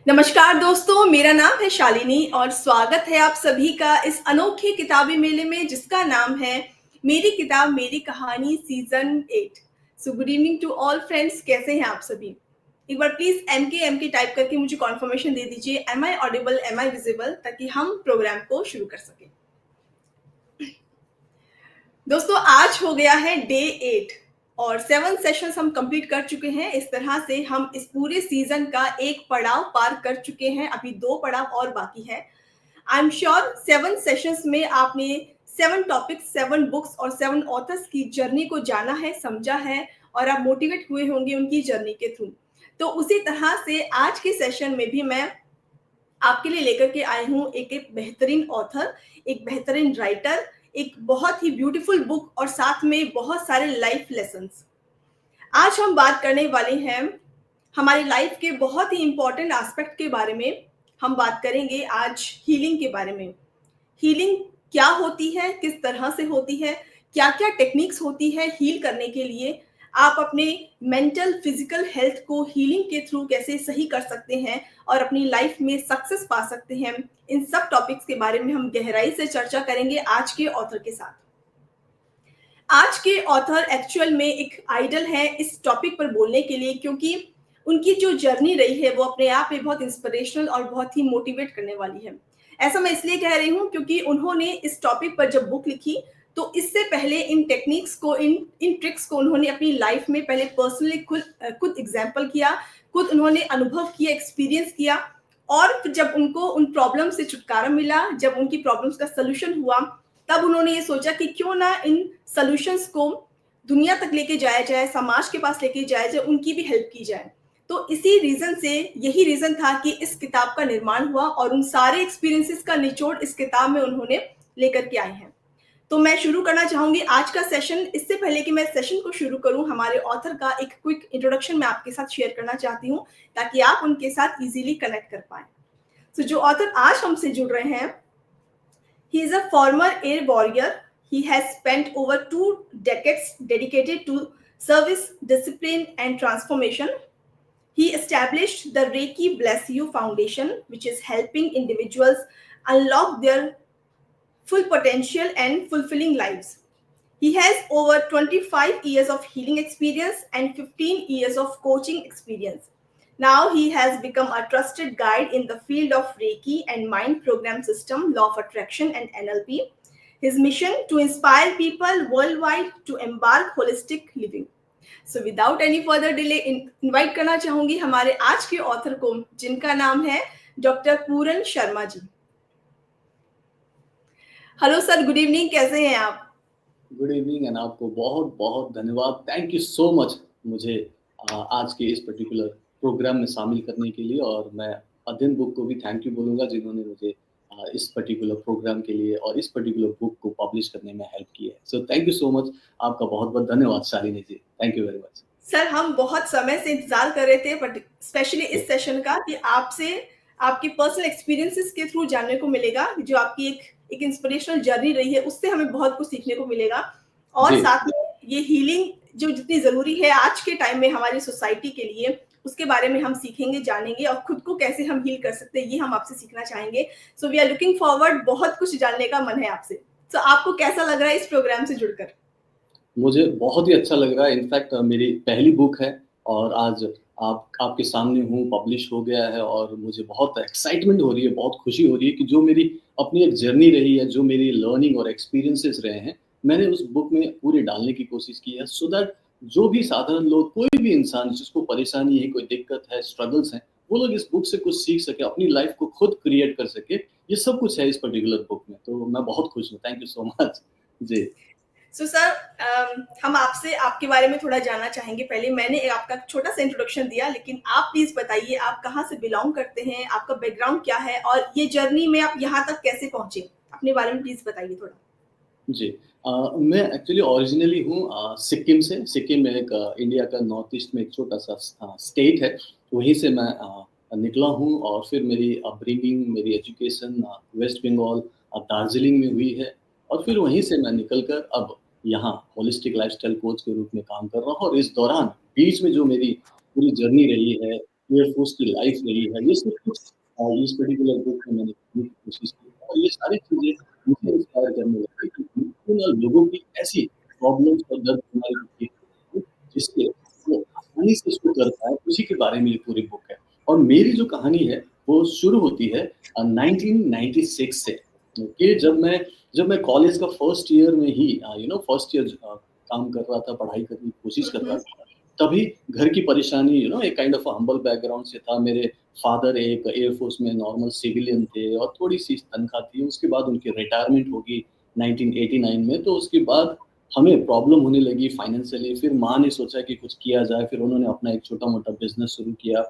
नमस्कार दोस्तों, मेरा नाम है शालिनी और स्वागत है आप सभी का इस अनोखे किताबी मेले में जिसका नाम है मेरी किताब मेरी कहानी season 8। So good evening to all friends, कैसे हैं आप सभी? एक बार प्लीज एम के टाइप करके मुझे कॉन्फर्मेशन दे दीजिए, am I audible, am I visible, ताकि हम प्रोग्राम को शुरू कर सकें। दोस्तों, आज हो गया है डे 8 और 7 सेशंस हम कंप्लीट कर चुके हैं। इस तरह से हम इस पूरे सीजन का एक पड़ाव पार कर चुके हैं, अभी 2 पड़ाव और बाकी है। आई एम श्योर 7 सेशंस में आपने 7 टॉपिक्स, 7 बुक्स और 7 ऑथर्स की जर्नी को जाना है, समझा है और आप मोटिवेट हुए होंगे उनकी जर्नी के थ्रू। तो उसी तरह से आज के सेशन में भी मैं आपके लिए लेकर के आई हूँ एक बेहतरीन ऑथर, एक बेहतरीन राइटर, एक बहुत ही ब्यूटीफुल बुक और साथ में बहुत सारे लाइफ लेसन्स। आज हम बात करने वाले हैं हमारी लाइफ के बहुत ही इंपॉर्टेंट एस्पेक्ट के बारे में। हम बात करेंगे आज हीलिंग के बारे में। हीलिंग क्या होती है, किस तरह से होती है, क्या क्या टेक्निक्स होती है हील करने के लिए, आप अपने मेंटल फिजिकल हेल्थ को हीलिंग के थ्रू कैसे सही कर सकते हैं और अपनी लाइफ में सक्सेस पा सकते हैं। इन सब टॉपिक्स के बारे में हम गहराई से चर्चा करेंगे आज के ऑथर के साथ। आज के ऑथर एक्चुअल में एक आइडल है इस टॉपिक पर बोलने के लिए, क्योंकि उनकी जो जर्नी रही है वो अपने आप में बहुत इंस्पिरेशनल और बहुत ही मोटिवेट करने वाली है। ऐसा मैं इसलिए कह रही हूँ क्योंकि उन्होंने इस टॉपिक पर जब बुक लिखी तो इससे पहले इन टेक्निक्स को, इन ट्रिक्स को उन्होंने अपनी लाइफ में पहले पर्सनली खुद एग्जाम्पल किया, खुद उन्होंने अनुभव किया, एक्सपीरियंस किया। और फिर जब उनको उन प्रॉब्लम से छुटकारा मिला, जब उनकी प्रॉब्लम्स का सोल्यूशन हुआ, तब उन्होंने ये सोचा कि क्यों ना इन सॉल्यूशंस को दुनिया तक लेके जाया जाए, समाज के पास लेके जाया जाए, उनकी भी हेल्प की जाए। तो इसी रीजन से, यही रीजन था कि इस किताब का निर्माण हुआ और उन सारे एक्सपीरियंसेस का निचोड़ इस किताब में उन्होंने लेकर के आए हैं। तो मैं शुरू करना चाहूंगी आज का सेशन। इससे पहले कि मैं सेशन को शुरू करूं, हमारे ऑथर का एक क्विक इंट्रोडक्शन मैं आपके साथ शेयर करना चाहती हूं ताकि आप उनके साथ इजीली कनेक्ट कर पाए। तो जो ऑथर आज हमसे जुड़ रहे हैं, he is a former air warrior. He has spent over 2 decades dedicated to service, discipline, and transformation. He established the Reiki Bless You Foundation, which is helping individuals unlock their full potential and fulfilling lives. He has over 25 years of healing experience and 15 years of coaching experience. Now he has become a trusted guide in the field of Reiki and mind program system, law of attraction, and NLP. His mission to inspire people worldwide to embark holistic living. So without any further delay, invite करना चाहूंगी हमारे आज के author को, जिनका नाम है doctor पूरन Sharma ji. Hello sir, good evening, कैसे हैं आप? गुड इवनिंग एंड आपको बहुत बहुत धन्यवाद। थैंक यू सो मच मुझे आज के इस पर्टिकुलर प्रोग्राम में शामिल करने के लिए, और मैं अध्ययन बुक को भी थैंक यू बोलूँगा जिन्होंने मुझे इस पर्टिकुलर प्रोग्राम के लिए और इस पर्टिकुलर बुक को पब्लिश करने में हेल्प की है। So thank you so much, आपका बहुत बहुत धन्यवाद Shalini ji, thank you very much. Sir, हम बहुत समय से इंतजार कर रहे थे, बट स्पेशली इस सेशन का, कि आपसे आपकी पर्सनल एक्सपीरियंसेस के थ्रू जानने को मिलेगा, जो आपकी एक इंस्पिरेशनल जर्नी रही है, उससे हमें बहुत कुछ सीखने को मिलेगा। और जी साथ में ये हीलिंग जो जितनी जरूरी है आज के टाइम में हमारी सोसाइटी के लिए, उसके बारे में हम सीखेंगे, जानेंगे, और खुद को कैसे हम हील कर सकते हैं ये हम आपसे सीखना चाहेंगे। So we are looking forward, बहुत कुछ जानने का मन है आपसे। सो आपको कैसा लग रहा है इस प्रोग्राम से जुड़कर? मुझे बहुत ही अच्छा लग रहा है। इनफैक्ट मेरी पहली बुक है और आज आपके सामने हूँ, पब्लिश हो गया है और मुझे बहुत एक्साइटमेंट हो रही है, बहुत खुशी हो रही है कि जो मेरी अपनी एक जर्नी रही है, जो मेरी लर्निंग और एक्सपीरियंसेस रहे हैं, मैंने उस बुक में पूरे डालने की कोशिश की है, सो दैट जो भी साधारण लोग, कोई भी इंसान जिसको परेशानी है, कोई दिक्कत है, स्ट्रगल्स हैं, वो लोग इस बुक से कुछ सीख सके, अपनी लाइफ को खुद क्रिएट कर सके। ये सब कुछ है इस पर्टिकुलर बुक में, तो मैं बहुत खुश हूँ। Thank you so much ji. So sir, हम आपसे आपके बारे में थोड़ा जानना चाहेंगे। पहले मैंने आपका छोटा सा इंट्रोडक्शन दिया, लेकिन आप प्लीज बताइए आप कहाँ से बिलोंग करते हैं, आपका बैकग्राउंड क्या है और ये जर्नी में आप यहाँ तक कैसे पहुंचे, अपने बारे में प्लीज बताइए थोड़ा। जी मैं एक्चुअली ओरिजिनली हूँ सिक्किम से। सिक्किम में एक इंडिया का नॉर्थ ईस्ट में एक छोटा सा स्टेट है, वहीं से मैं निकला हूँ। और फिर मेरी अपब्रिंगिंग, मेरी एजुकेशन वेस्ट बंगाल दार्जिलिंग में हुई है, और फिर वहीं से मैं निकल कर अब यहाँ होलिस्टिक लाइफस्टाइल कोच के रूप में काम कर रहा हूँ। और इस दौरान बीच में जो मेरी पूरी जर्नी रही है, एयरफोर्स की लाइफ रही है, ये सब कुछ इस पर्टिकुलर बुक में मैंने लिखने की कोशिश की और ये सारी चीज़ें मुझे इंस्पायर करने लगी कि बिल्कुल ना लोगों की ऐसी प्रॉब्लम्स और दर्द हमारे दिखे, जिससे वो आसानी से इसको कर पाएँ, उसी के बारे में ये पूरी बुक है। और मेरी जो कहानी है, वो शुरू होती है 1996 से, ओके? जब मैं कॉलेज का फर्स्ट ईयर में ही फर्स्ट ईयर काम कर रहा था, पढ़ाई करने की कोशिश कर रहा था, तभी घर की परेशानी एक काइंड ऑफ हम्बल बैकग्राउंड से था। मेरे फादर एक एयर फोर्स में नॉर्मल सिविलियन थे और थोड़ी-सी तनख्वाह थी। उसके बाद उनकी रिटायरमेंट होगी 1989 में, तो उसके बाद हमें प्रॉब्लम होने लगी फाइनेंशियली। फिर माँ ने सोचा कि कुछ किया जाए, फिर उन्होंने अपना एक छोटा-मोटा बिज़नेस शुरू किया,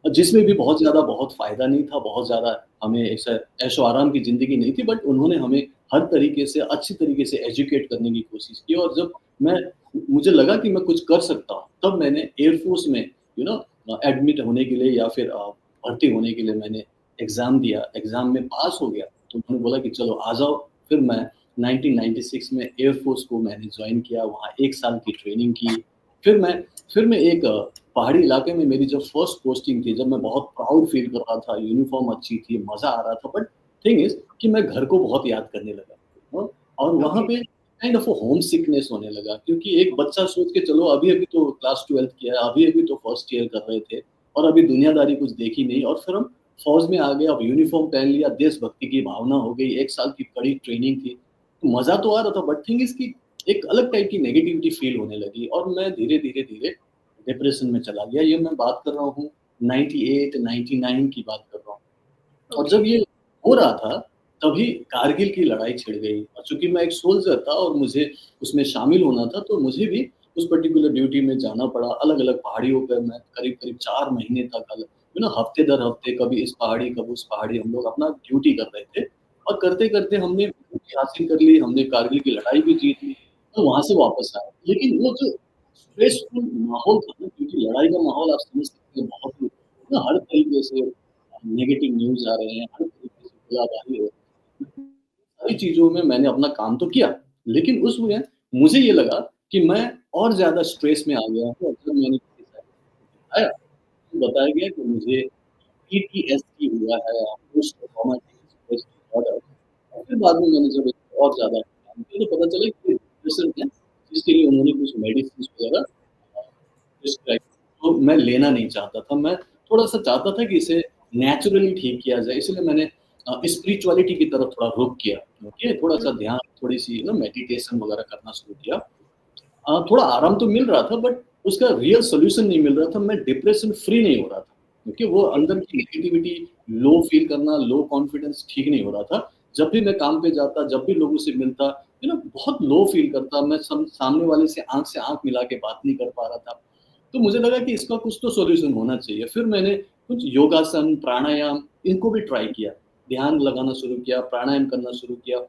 जिसमें भी बहुत फ़ायदा नहीं था, बहुत ज़्यादा हमें ऐसा ऐशो-आराम की ज़िंदगी नहीं थी, बट उन्होंने हमें हर तरीके से, अच्छी तरीके से एजुकेट करने की कोशिश की और जब मैं मुझे लगा कि मैं कुछ कर सकता हूँ, तब मैंने एयर फ़ोर्स में एडमिट होने के लिए या फिर भर्ती होने के लिए मैंने एग्ज़ाम दिया, एग्ज़ाम में पास हो गया, तो उन्होंने बोला कि चलो आ जाओ। फिर मैं 1996 में एयर फ़ोर्स को मैंने जॉइन किया, वहाँ 1 साल की ट्रेनिंग की। फिर मैं फिर मैं एक पहाड़ी इलाके में मेरी जब फर्स्ट पोस्टिंग थी, जब मैं बहुत प्राउड फ़ील कर रहा था, यूनिफ़ॉर्म अच्छी थी, मज़ा आ रहा था, बट थिंग इज़ कि मैं घर को बहुत याद करने लगा। और वहाँ ओके। पे kind of a home sickness होने लगा क्योंकि एक बच्चा सोच के चलो अभी-अभी तो क्लास 12th किया है, अभी-अभी तो फर्स्ट ईयर कर रहे थे और अभी दुनियादारी कुछ देखी नहीं और फिर हम फ़ौज में आ गए, अब यूनिफ़ॉर्म पहन लिया, देशभक्ति की भावना हो गई, 1 साल की कड़ी ट्रेनिंग थी। तो मज़ा तो आ रहा था बट थिंग इज़ कि एक अलग टाइप की नेगेटिविटी फ़ील होने लगी और मैं धीरे-धीरे डिप्रेशन में चला गया। ये मैं बात कर रहा हूँ 98, 99 की बात कर रहा हूँ। और ओके। जब ये हो रहा था, तभी कारगिल की लड़ाई छिड़ गई और चूँकि मैं एक सोल्जर था और मुझे उसमें शामिल होना था, तो मुझे भी उस पर्टिकुलर ड्यूटी में जाना पड़ा। अलग-अलग पहाड़ियों पे मैं करीब-करीब 4 महीने तक हफ्ते दर हफ्ते कभी इस पहाड़ी, कभी उस पहाड़ी हम लोग अपना ड्यूटी कर रहे थे और करते-करते हमने ड्यूटी हासिल कर ली, हमने कारगिल की लड़ाई भी जीत ली, तो वहाँ से वापस आए। लेकिन वो जो स्ट्रेसफुल माहौल था ना, क्योंकि लड़ाई का माहौल आप समझ सकते हैं बहुत ही हर तरीके से नेगेटिव न्यूज़ आ रहे हैं, हर तरीके से गोलाबारी हो रही है। सारी चीज़ों में मैंने अपना काम तो किया, लेकिन उसमें मुझे ये लगा कि मैं और ज़्यादा स्ट्रेस में आ गया हूँ और जब मैंने किसी साइकियाट्रिस्ट को दिखाया, तो बताया गया कि मुझे पीटीएसडी हुआ है, पोस्ट ट्रॉमेटिक स्ट्रेस डिसऑर्डर और फिर बाद में मैंने जब इसको और ज़्यादा जान किया तो पता चला कि ये डिप्रेशन है, जिसके लिए उन्होंने कुछ मेडिसिन्स वगैरह प्रिस्क्राइब तो मैं लेना नहीं चाहता था। मैं थोड़ा-सा चाहता था कि इसे नेचुरली ठीक किया जाए, इसलिए मैंने स्पिरिचुअलिटी की तरफ थोड़ा रुख किया, ओके? हुँ, थोड़ा-सा ध्यान, थोड़ी-सी मेडिटेशन वगैरह करना शुरू किया। थोड़ा आराम तो मिल रहा था बट उसका रियल सॉल्यूशन नहीं मिल रहा था, मैं डिप्रेशन फ्री नहीं हो रहा था, क्योंकि वो अंदर की नेगेटिविटी, लो फ़ील करना, लो कॉन्फिडेंस ठीक नहीं हो रहा था। जब भी मैं काम पे जाता, जब भी लोगों से मिलता, बहुत लो फ़ील करता, मैं सामने वाले से आँख मिला के बात नहीं कर पा रहा था। तो मुझे लगा कि इसका कुछ तो सॉल्यूशन होना चाहिए। फिर मैंने कुछ योगासन, प्राणायाम इनको भी ट्राई किया। ध्यान लगाना शुरू किया, प्राणायाम करना शुरू किया।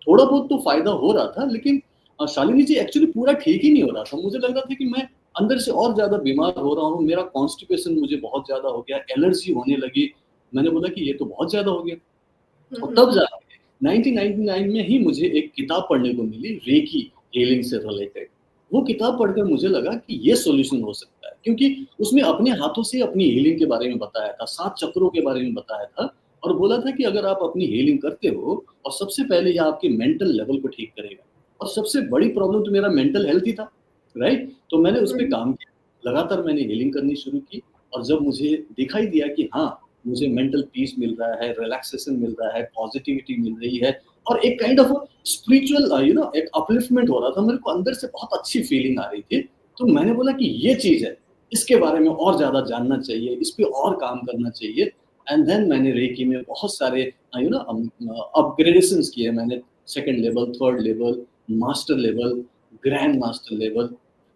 थोड़ा बहुत तो फ़ायदा हो रहा था लेकिन शालिनी जी एक्चुअली पूरा ठीक ही नहीं हो रहा था। मुझे लग रहा था कि मैं अंदर से और ज़्यादा बीमार हो रहा हूँ, मेरा कॉन्स्टिपेशन मुझे बहुत ज़्यादा हो गया, एलर्जी होने लगी। मैंने बोला कि ये तो बहुत ज़्यादा हो गया। हुँ, और हुँ, तब जाके 1999 में ही मुझे एक किताब पढ़ने को मिली रेकी हीलिंग से रिलेटेड। वो किताब पढ़कर मुझे लगा कि ये सॉल्यूशन हो सकता है क्योंकि उसमें अपने हाथों से अपनी हीलिंग के बारे में बताया था, 7 चक्रों के बारे में बताया था और बोला था कि अगर आप अपनी हीलिंग करते हो और सबसे पहले ये आपके मेंटल लेवल को ठीक करेगा और सबसे बड़ी प्रॉब्लम तो मेरा मेंटल हेल्थ ही था, राइट? तो मैंने उस हुँ, पे हुँ, काम किया, लगातार मैंने हीलिंग करनी शुरू की और जब मुझे दिखाई दिया कि हाँ, मुझे मेंटल पीस मिल रहा है, रिलैक्सेशन मिल रहा है, पॉजिटिविटी मिल रही है और एक काइंड ऑफ स्पिरिचुअल एक अपलिफ्टमेंट हो रहा था, मेरे को अंदर से बहुत अच्छी फीलिंग आ रही थी। तो मैंने बोला कि ये चीज़ है, इसके बारे में और ज़्यादा जानना चाहिए, इस पे और काम करना चाहिए एंड देन मैंने रेकी में बहुत सारे अपग्रेडेशंस किए मैंने, second level, third level, master level, grand master level.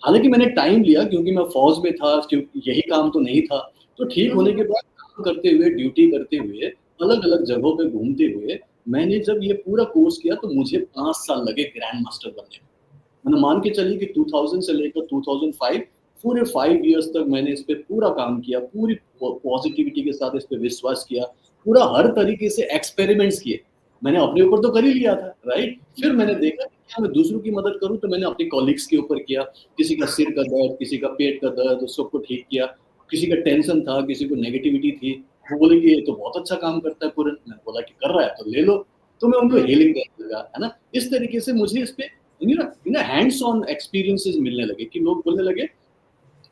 हालाँकि मैंने टाइम लिया क्योंकि मैं फ़ौज में था, क्योंकि यही काम तो नहीं था। तो ठीक हुँ, होने हुँ, के बाद काम करते हुए, ड्यूटी करते हुए, अलग-अलग जगहों पे घूमते हुए, मैंने जब ये पूरा कोर्स किया तो मुझे 5 साल लगे ग्रैंड मास्टर बनने में। मैंने मान के चलिए कि 2000 से लेकर 2005 पूरे 5 इयर्स तक मैंने इस पे पूरा काम किया, पूरी पॉजिटिविटी के साथ इस पे विश्वास किया, पूरा हर तरीके से एक्सपेरिमेंट्स किए। मैंने अपने ऊपर तो कर ही लिया था, राइट? फिर मैंने देखा कि क्या मैं दूसरों की मदद करूँ, तो मैंने अपने कॉलीग्स के ऊपर किया, किसी का सिर का दर्द, किसी का पेट का दर्द, उस सबको ठीक किया। किसी का टेंशन था, किसी को नेगेटिविटी थी, वो बोले कि ये तो बहुत अच्छा काम करता है पूरन। मैंने बोला कि कर रहा है तो ले लो, तो मैं उनको हुँ, हीलिंग देने लगा, है ना? इस तरीके से मुझे इस पे हैंड्स ऑन एक्सपीरियंसेस मिलने लगे कि लोग बोलने लगे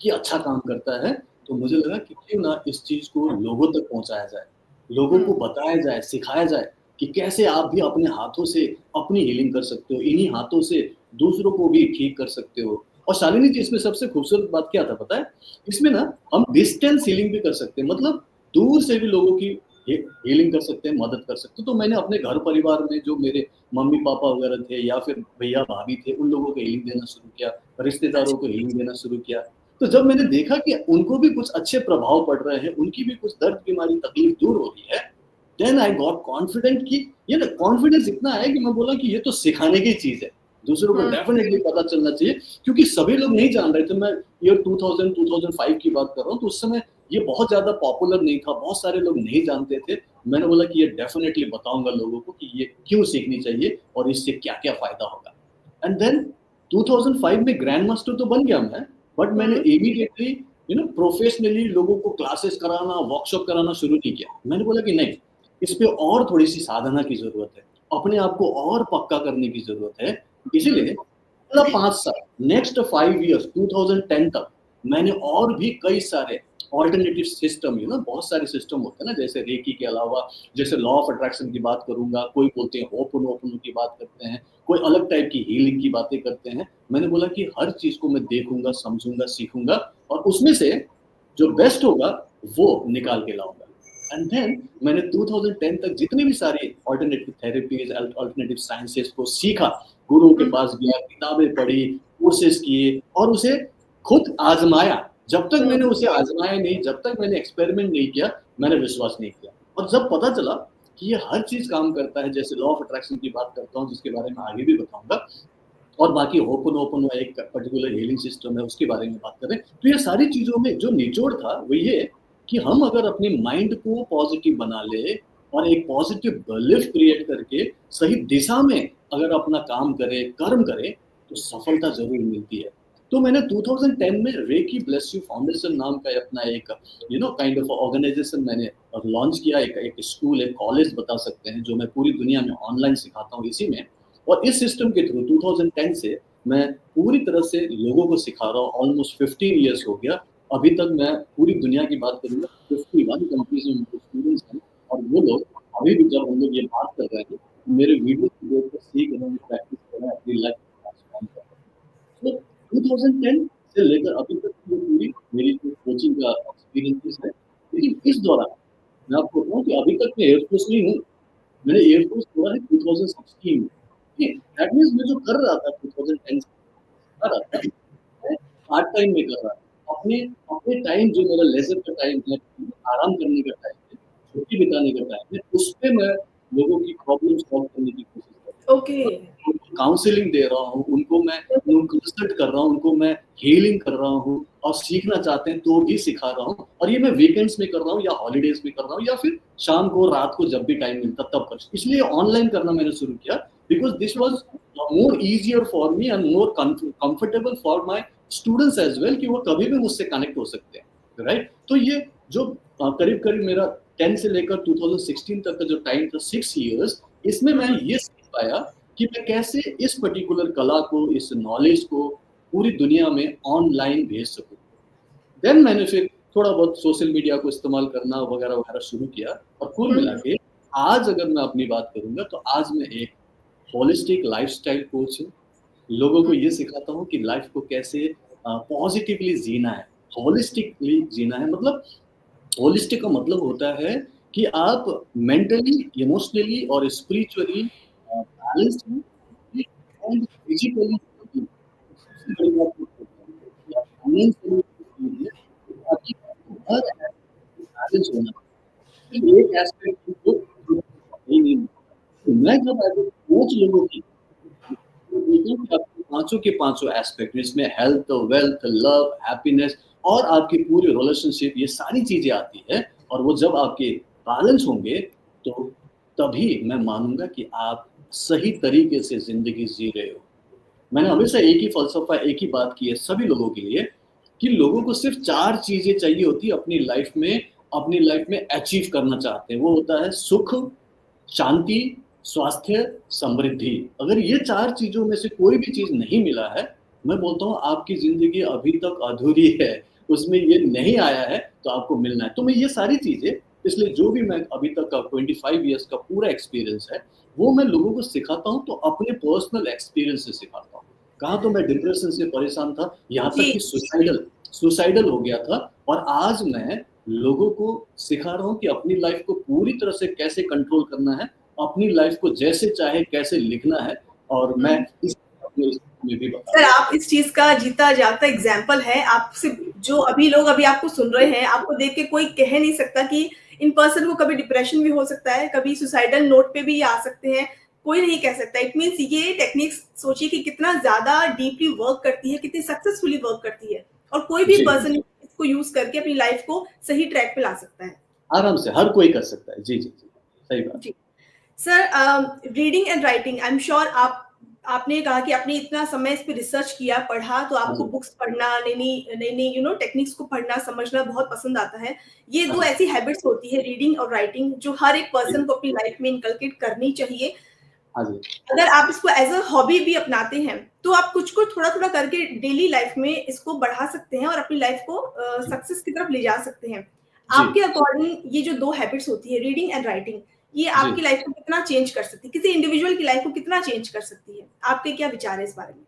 कि अच्छा काम करता है, तो मुझे लगा कि क्यों ना इस चीज़ को लोगों तक पहुँचाया जाए, लोगों को हुँ, बताया जाए, सिखाया जाए कि कैसे आप भी अपने हाथों से अपनी हीलिंग कर सकते हो, इन्हीं हाथों से दूसरों को भी ठीक कर सकते हो। और शालिनी जी, इसमें सबसे खूबसूरत बात क्या था पता है? इसमें ना हम डिस्टेंस हीलिंग भी कर सकते हैं, मतलब दूर से भी लोगों की हीलिंग कर सकते हैं, मदद कर सकते हैं। तो मैंने अपने घर परिवार में जो मेरे मम्मी-पापा वगैरह थे या फिर भैया-भाभी थे, उन लोगों को हीलिंग देना शुरू किया, रिश्तेदारों अच्छा। को हीलिंग देना शुरू किया। तो जब मैंने देखा कि उनको भी कुछ अच्छे प्रभाव पड़ रहे हैं, उनकी भी कुछ दर्द, बीमारी, तकलीफ दूर हो रही है, देन आई गॉट कॉन्फिडेंट कि ये ना कॉन्फिडेंस इतना है कि मैं बोला कि ये तो सिखाने की चीज़ है। दूसरों को हुँ, डेफिनिटली पता चलना चाहिए, क्योंकि सभी लोग नहीं जान रहे थे। मैं ईयर 2000 2005 की बात कर रहा हूँ, तो उस समय ये बहुत ज़्यादा पॉपुलर नहीं था, बहुत सारे लोग नहीं जानते थे। मैंने बोला कि ये डेफिनिटली बताऊँगा लोगों को कि ये क्यों सीखनी चाहिए और इससे क्या-क्या फ़ायदा होगा। एंड देन 2005 में ग्रैंड मास्टर तो बन गया मैं, बट मैंने हुँ, इमीडिएटली प्रोफेशनली लोगों को क्लासेस कराना, वर्कशॉप कराना शुरू नहीं किया। मैंने बोला कि नहीं, इस पे और थोड़ी-सी साधना की ज़रूरत है, अपने आप को और पक्का करने की ज़रूरत है। हुँ, इसीलिए अगला 5 साल, नेक्स्ट 5 इयर्स 2010 तक मैंने और भी कई सारे अल्टरनेटिव सिस्टम, बहुत सारे सिस्टम होते हैं ना, जैसे रेकी के अलावा, जैसे लॉ ऑफ अट्रैक्शन की बात करूँगा, कोई बोलते हैं होपोनोपोनो की बात करते हैं, कोई अलग टाइप की हीलिंग की बातें करते हैं। मैंने बोला कि हर चीज़ को मैं देखूँगा, समझूँगा, सीखूँगा और उसमें से जो बेस्ट होगा वो निकाल के लाऊँगा। एंड देन मैंने 2010 तक जितनी भी सारी अल्टरनेटिव थेरेपीज़, अल्टरनेटिव साइंसेज़ को सीखा, गुरुओं के हुँ, पास गया, किताबें पढ़ी, कोर्सेज़ किए और उसे खुद आज़माया। जब तक हुँ, मैंने उसे आज़माया नहीं, जब तक मैंने एक्सपेरिमेंट नहीं किया, मैंने विश्वास नहीं किया। और जब पता चला कि ये हर चीज़ काम करता है, जैसे लॉ ऑफ अट्रैक्शन की बात करता हूँ, जिसके बारे में आगे भी बताऊँगा, और बाकी होपोनोपोनो एक पर्टिकुलर हीलिंग सिस्टम है, उसके बारे में बात करें। तो ये सारी चीज़ों में जो निचोड़ था, वो ये कि हम अगर अपने माइंड को पॉज़िटिव बना लें और एक पॉज़िटिव बिलीफ क्रिएट करके सही दिशा में अगर अपना काम करें, कर्म करें, तो सफलता ज़रूर मिलती है। तो मैंने 2010 में रेकी ब्लेस यू फाउंडेशन नाम का अपना एक काइंड ऑफ ऑर्गनाइज़ेशन मैंने लॉन्च किया। एक एक स्कूल, एक कॉलेज बता सकते हैं, जो मैं पूरी दुनिया में ऑनलाइन सिखाता हूँ इसी में। और इस सिस्टम के थ्रू 2010 से मैं पूरी तरह से लोगों को सिखा रहा हूँ। ऑलमोस्ट 15 इयर्स हो गया। अभी तक मैं पूरी दुनिया की बात करूँगा, 51 कंट्रीज़ में मेरे स्टूडेंट्स हैं और वो लोग अभी भी जब हम लोग ये बात कर रहे हैं, मेरे वीडियो को देख कर सीख रहे हैं, प्रैक्टिस कर रहे हैं, अपनी लाइफ को ट्रांसफॉर्म कर रहे हैं। तो 2010 से लेकर अभी तक की जो पूरी मेरी जो कोचिंग का एक्सपीरियंसेस है, लेकिन इस दौरान मैं आपको बताऊँ कि अभी तक मैं एयरफोर्स में हूँ। मैंने एयरफोर्स छोड़ा है 2016 में। ठीक, दैट मीन्स मैं जो कर रहा था 2010 से कर रहा था, मैं पार्ट टाइम में कर रहा था। अपने अपने टाइम जो मेरा लेज़र का टाइम है, आराम करने का टाइम है, छुट्टी बिताने का टाइम है, उसपे मैं लोगों की प्रॉब्लम सॉल्व करने की कोशिश कर रहा ओके। हूँ। उनको काउंसलिंग दे रहा हूँ, उनको कंसल्ट कर रहा हूँ, उनको मैं हीलिंग कर रहा हूँ और सीखना चाहते हैं तो भी सिखा रहा हूँ। और ये मैं वीकेंड्स में कर रहा हूँ या हॉलिडेज़ में कर रहा हूँ या फिर शाम को, रात को जब भी टाइम मिलता तब कर, इसलिए ऑनलाइन करना मैंने शुरू किया, because this was more easier for me and more comfortable for my students as well, कि वो कभी भी मुझसे कनेक्ट हो सकते हैं, राइट? तो ये जो करीब-करीब मेरा 10 से लेकर 2016 तक का जो टाइम था, 6 इयर्स, इसमें मैं हुँ, ये सीख पाया कि मैं कैसे इस पर्टिकुलर कला को, इस नॉलेज को पूरी दुनिया में ऑनलाइन भेज सकूँ। देन मैंने फिर थोड़ा बहुत सोशल मीडिया को इस्तेमाल करना वगैरह-वगैरह शुरू किया और कुल हुँ, मिला के आज अगर मैं अपनी बात करूँगा, तो आज मैं एक होलिस्टिक लाइफ़स्टाइल कोच हूँ। लोगों को हुँ, ये सिखाता हूँ कि लाइफ़ को कैसे पॉज़िटिवली जीना है, होलिस्टिकली जीना है। मतलब होलिस्टिक का मतलब होता है कि आप मेंटली, इमोशनली और स्पिरिचुअली बैलेंस्ड हो, ठीक, एंड फिजिकली हेल्थी। सबसे बड़ी बात ये होती है कि आप फाइनेंशियली हेल्थी हैं, तो ताकि आपको हर एस्पेक्ट में बैलेंस होना चाहिए। सिर्फ एक एस्पेक्ट को ही नहीं होता। तो मैं जब एज़ अ कोच लोगों की तो देखिए कि आपके पाँचों के पाँचों एस्पेक्ट, जिसमें हेल्थ, वेल्थ, लव, हैप्पीनेस और आपकी पूरी रिलेशनशिप, ये सारी चीज़ें आती हैं और वो जब आपके बैलेंस होंगे, तो तभी मैं मानूँगा कि आप सही तरीके से ज़िंदगी जी रहे हो। मैंने हमेशा एक ही फ़लसफ़ा, एक ही बात की है सभी लोगों के लिए कि लोगों को सिर्फ 4 चीजें चाहिए होती है अपनी लाइफ में अचीव करना चाहते हैं। वो होता है सुख, शांति, स्वास्थ्य, समृद्धि। अगर ये 4 चीज़ों में से कोई भी चीज़ नहीं मिला है, मैं बोलता हूँ आपकी ज़िंदगी अभी तक अधूरी है, उसमें ये नहीं आया है, तो आपको मिलना है। तो मैं ये सारी चीज़ें, इसलिए जो भी मैं अभी तक का 25 इयर्स का पूरा एक्सपीरियंस है, वो मैं लोगों को सिखाता हूँ, तो अपने पर्सनल एक्सपीरियंस से सिखाता हूँ। कहाँ तो मैं डिप्रेशन से परेशान था, यहाँ तक जी, कि सुसाइडल हो गया था, और आज मैं लोगों को सिखा रहा हूँ कि अपनी लाइफ को पूरी तरह से कैसे कंट्रोल करना है, अपनी लाइफ को जैसे चाहे कैसे लिखना है, और मैं हुँ। इस अपने इसमें भी बता सर, रहा हूँ। आप इस चीज़ का जीता जागता एग्ज़ाम्पल हैं। आपसे जो अभी लोग अभी आपको सुन रहे हैं, आपको देख के कोई कह नहीं सकता कि इन पर्सन को कभी डिप्रेशन भी हो सकता है, कभी सुसाइडल नोट पे भी आ सकते हैं, कोई नहीं कह सकता। इट मीन्स ये टेक्निक्स सोचिए कि कितना ज़्यादा डीपली वर्क करती है, कितनी सक्सेसफुली वर्क करती है, और कोई भी जी, पर्सन इसको यूज़ करके अपनी लाइफ़ को सही ट्रैक पे ला सकता है। आराम से हर कोई कर सकता है। जी, जी, जी, सही बात। जी। Sir, reading and writing, I am sure आपने कहा कि आपने इतना समय इस पे रिसर्च किया, पढ़ा, तो हाँ आपको जी, बुक्स पढ़ना, नई-नई टेक्निक्स को पढ़ना, समझना बहुत पसंद आता है। ये हाँ 2 जी, ऐसी हैबिट्स होती है, रीडिंग और राइटिंग, जो हर एक जी, पर्सन को अपनी लाइफ में इनकलकेट करनी चाहिए। हाँ जी, अगर आप इसको एज़ अ हॉबी भी अपनाते हैं, तो आप कुछ-कुछ, थोड़ा-थोड़ा करके डेली लाइफ में इसको बढ़ा सकते हैं और अपनी लाइफ को जी, सक्सेस की तरफ ले जा सकते हैं। जी, आपके अकॉर्डिंग ये जो 2 हैबिट्स होती है, रीडिंग एंड राइटिंग, ये जी। आपकी लाइफ को कितना चेंज कर सकती है? किसी इंडिविजुअल की लाइफ को कितना चेंज कर सकती है? आपके क्या विचार है इस बारे में?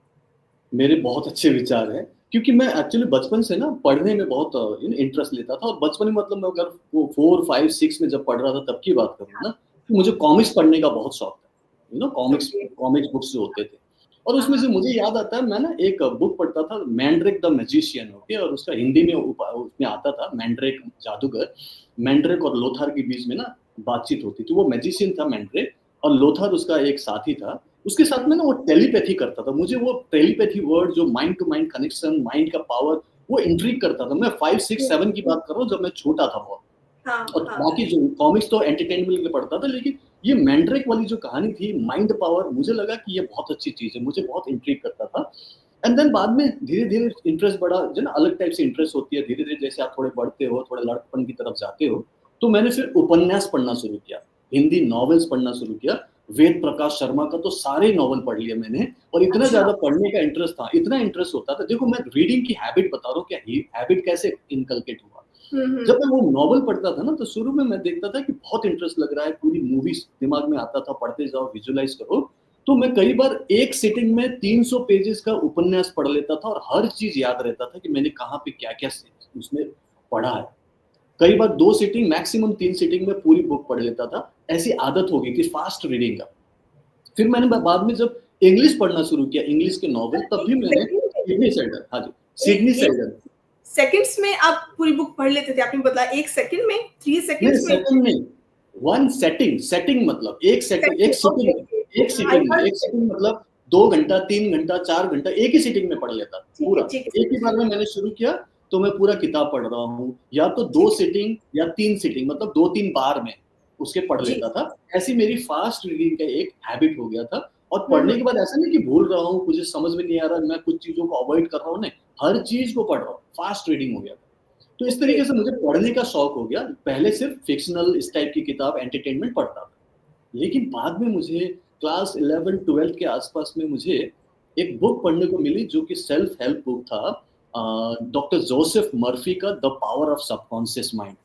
मेरे बहुत अच्छे विचार हैं, क्योंकि मैं एक्चुअली बचपन से ना पढ़ने में बहुत इंटरेस्ट लेता था, और बचपन में मतलब मैं अगर वो 4, 5, 6 में जब पढ़ रहा था तब की बात करूँ हाँ, ना, तो मुझे कॉमिक्स पढ़ने का बहुत शौक था। Comics okay. कॉमिक्स बुक्स जो होते थे, और हाँ, उसमें हाँ। से मुझे याद आता है, मैं ना एक बुक पढ़ता था, मैंड्रिक द मैजिशियन, ओके, और उसका हिंदी में उसमें आता था मैंड्रिक जादूगर। मैंड्रिक और लोथार के बीच में ना बातचीत होती थी। वो मैजिशियन था मैंड्रिक, और लोथार उसका एक साथी था। उसके साथ में ना वो टेलीपैथी करता था। मुझे वो टेलीपैथी वर्ड, जो mind to mind connection, mind का पावर, वो इंट्रिग करता था। मैं 5, 6, हुँ, 7 की बात कर रहा हूँ, जब मैं छोटा था बहुत। हाँ, और हाँ। बाकी जो कॉमिक्स तो एंटरटेनमेंट के लिए पढ़ता था, लेकिन ये मैंड्रिक वाली जो कहानी थी, माइंड पावर, मुझे लगा कि ये बहुत अच्छी चीज़ है, मुझे बहुत इंट्रिग करता था। एंड देन बाद में धीरे-धीरे इंटरेस्ट बढ़ा, जो ना अलग टाइप से इंटरेस्ट होती है, धीरे-धीरे जैसे आप थोड़े बढ़ते हो, थोड़े लड़कपन की तरफ जाते हो, तो मैंने फिर उपन्यास पढ़ना शुरू किया, हिंदी नॉवेल्स पढ़ना शुरू किया। वेद प्रकाश शर्मा का तो सारे नॉवल पढ़ लिए मैंने, और इतना अच्छा। ज़्यादा पढ़ने का इंटरेस्ट था, इतना इंटरेस्ट होता था। देखो, मैं रीडिंग की हैबिट बता रहा हूँ, क्या हैबिट कैसे इनकलकेट हुआ। हुँ, जब हुँ। मैं वो नॉवल पढ़ता था ना, तो शुरू में मैं देखता था कि बहुत इंटरेस्ट लग रहा है, पूरी मूवीज़ दिमाग में आता था, पढ़ते जाओ, विजुअलाइज़ करो। तो मैं कई बार एक सिटिंग में 300 पेजेज़ का उपन्यास पढ़ लेता था, और हर चीज़ याद रहता था कि मैंने कहाँ पे क्या-क्या उसमें पढ़ा है। कई बार 2 सिटिंग, मैक्सिमम 3 सिटिंग में पूरी बुक पढ़ लेता था। ऐसी आदत हो गई थी फास्ट रीडिंग का। फिर मैंने बाद में जब इंग्लिश पढ़ना शुरू किया, इंग्लिश के नॉवल, सर, तब 1 भी मैंने सेकंड में सिडनी सेल्डन, हाँ जी, ए सिडनी 1 सेल्डन। सेकंड्स में आप पूरी बुक पढ़ लेते थे, आपने बताया 1 सेकंड में, 3 नहीं, सेकंड्स में? सेकंड नहीं, 1 सेटिंग, सेटिंग मतलब 1 सेकंड, 1 सेकंड, ओके, सिटिंग में, ओके। 1 आई सिटिंग में, हर्ड 1 सिटिंग मतलब 2 घंटा, 3 घंटा, 4 घंटा एक ही सिटिंग में पढ़ लेता था, पूरा। ठीक है, एक ही बार में मैंने शुरू किया, तो मैं पूरा किताब पढ़ रहा हूँ, या तो 2 ठीक है। सिटिंग या 3 सिटिंग, मतलब 2-3 बार में उसके पढ़ जी। लेता था। ऐसी मेरी फास्ट रीडिंग का एक हैबिट हो गया था, और हुँ, पढ़ने हुँ। के बाद ऐसा नहीं कि भूल रहा हूँ, मुझे समझ में नहीं आ रहा, मैं कुछ चीज़ों को अवॉइड कर रहा हूँ, नहीं, हर चीज़ को पढ़ रहा हूँ, फास्ट रीडिंग हो गया था। तो इस ओके। तरीके से मुझे पढ़ने का शौक हो गया। पहले सिर्फ फ़िक्शनल इस टाइप की किताब, एंटरटेनमेंट पढ़ता था। लेकिन बाद में मुझे क्लास 11-12 के आस-पास में मुझे एक बुक पढ़ने को मिली, जो कि सेल्फ हेल्प बुक था, डॉक्टर जोसेफ मर्फी का the power of subconscious mind.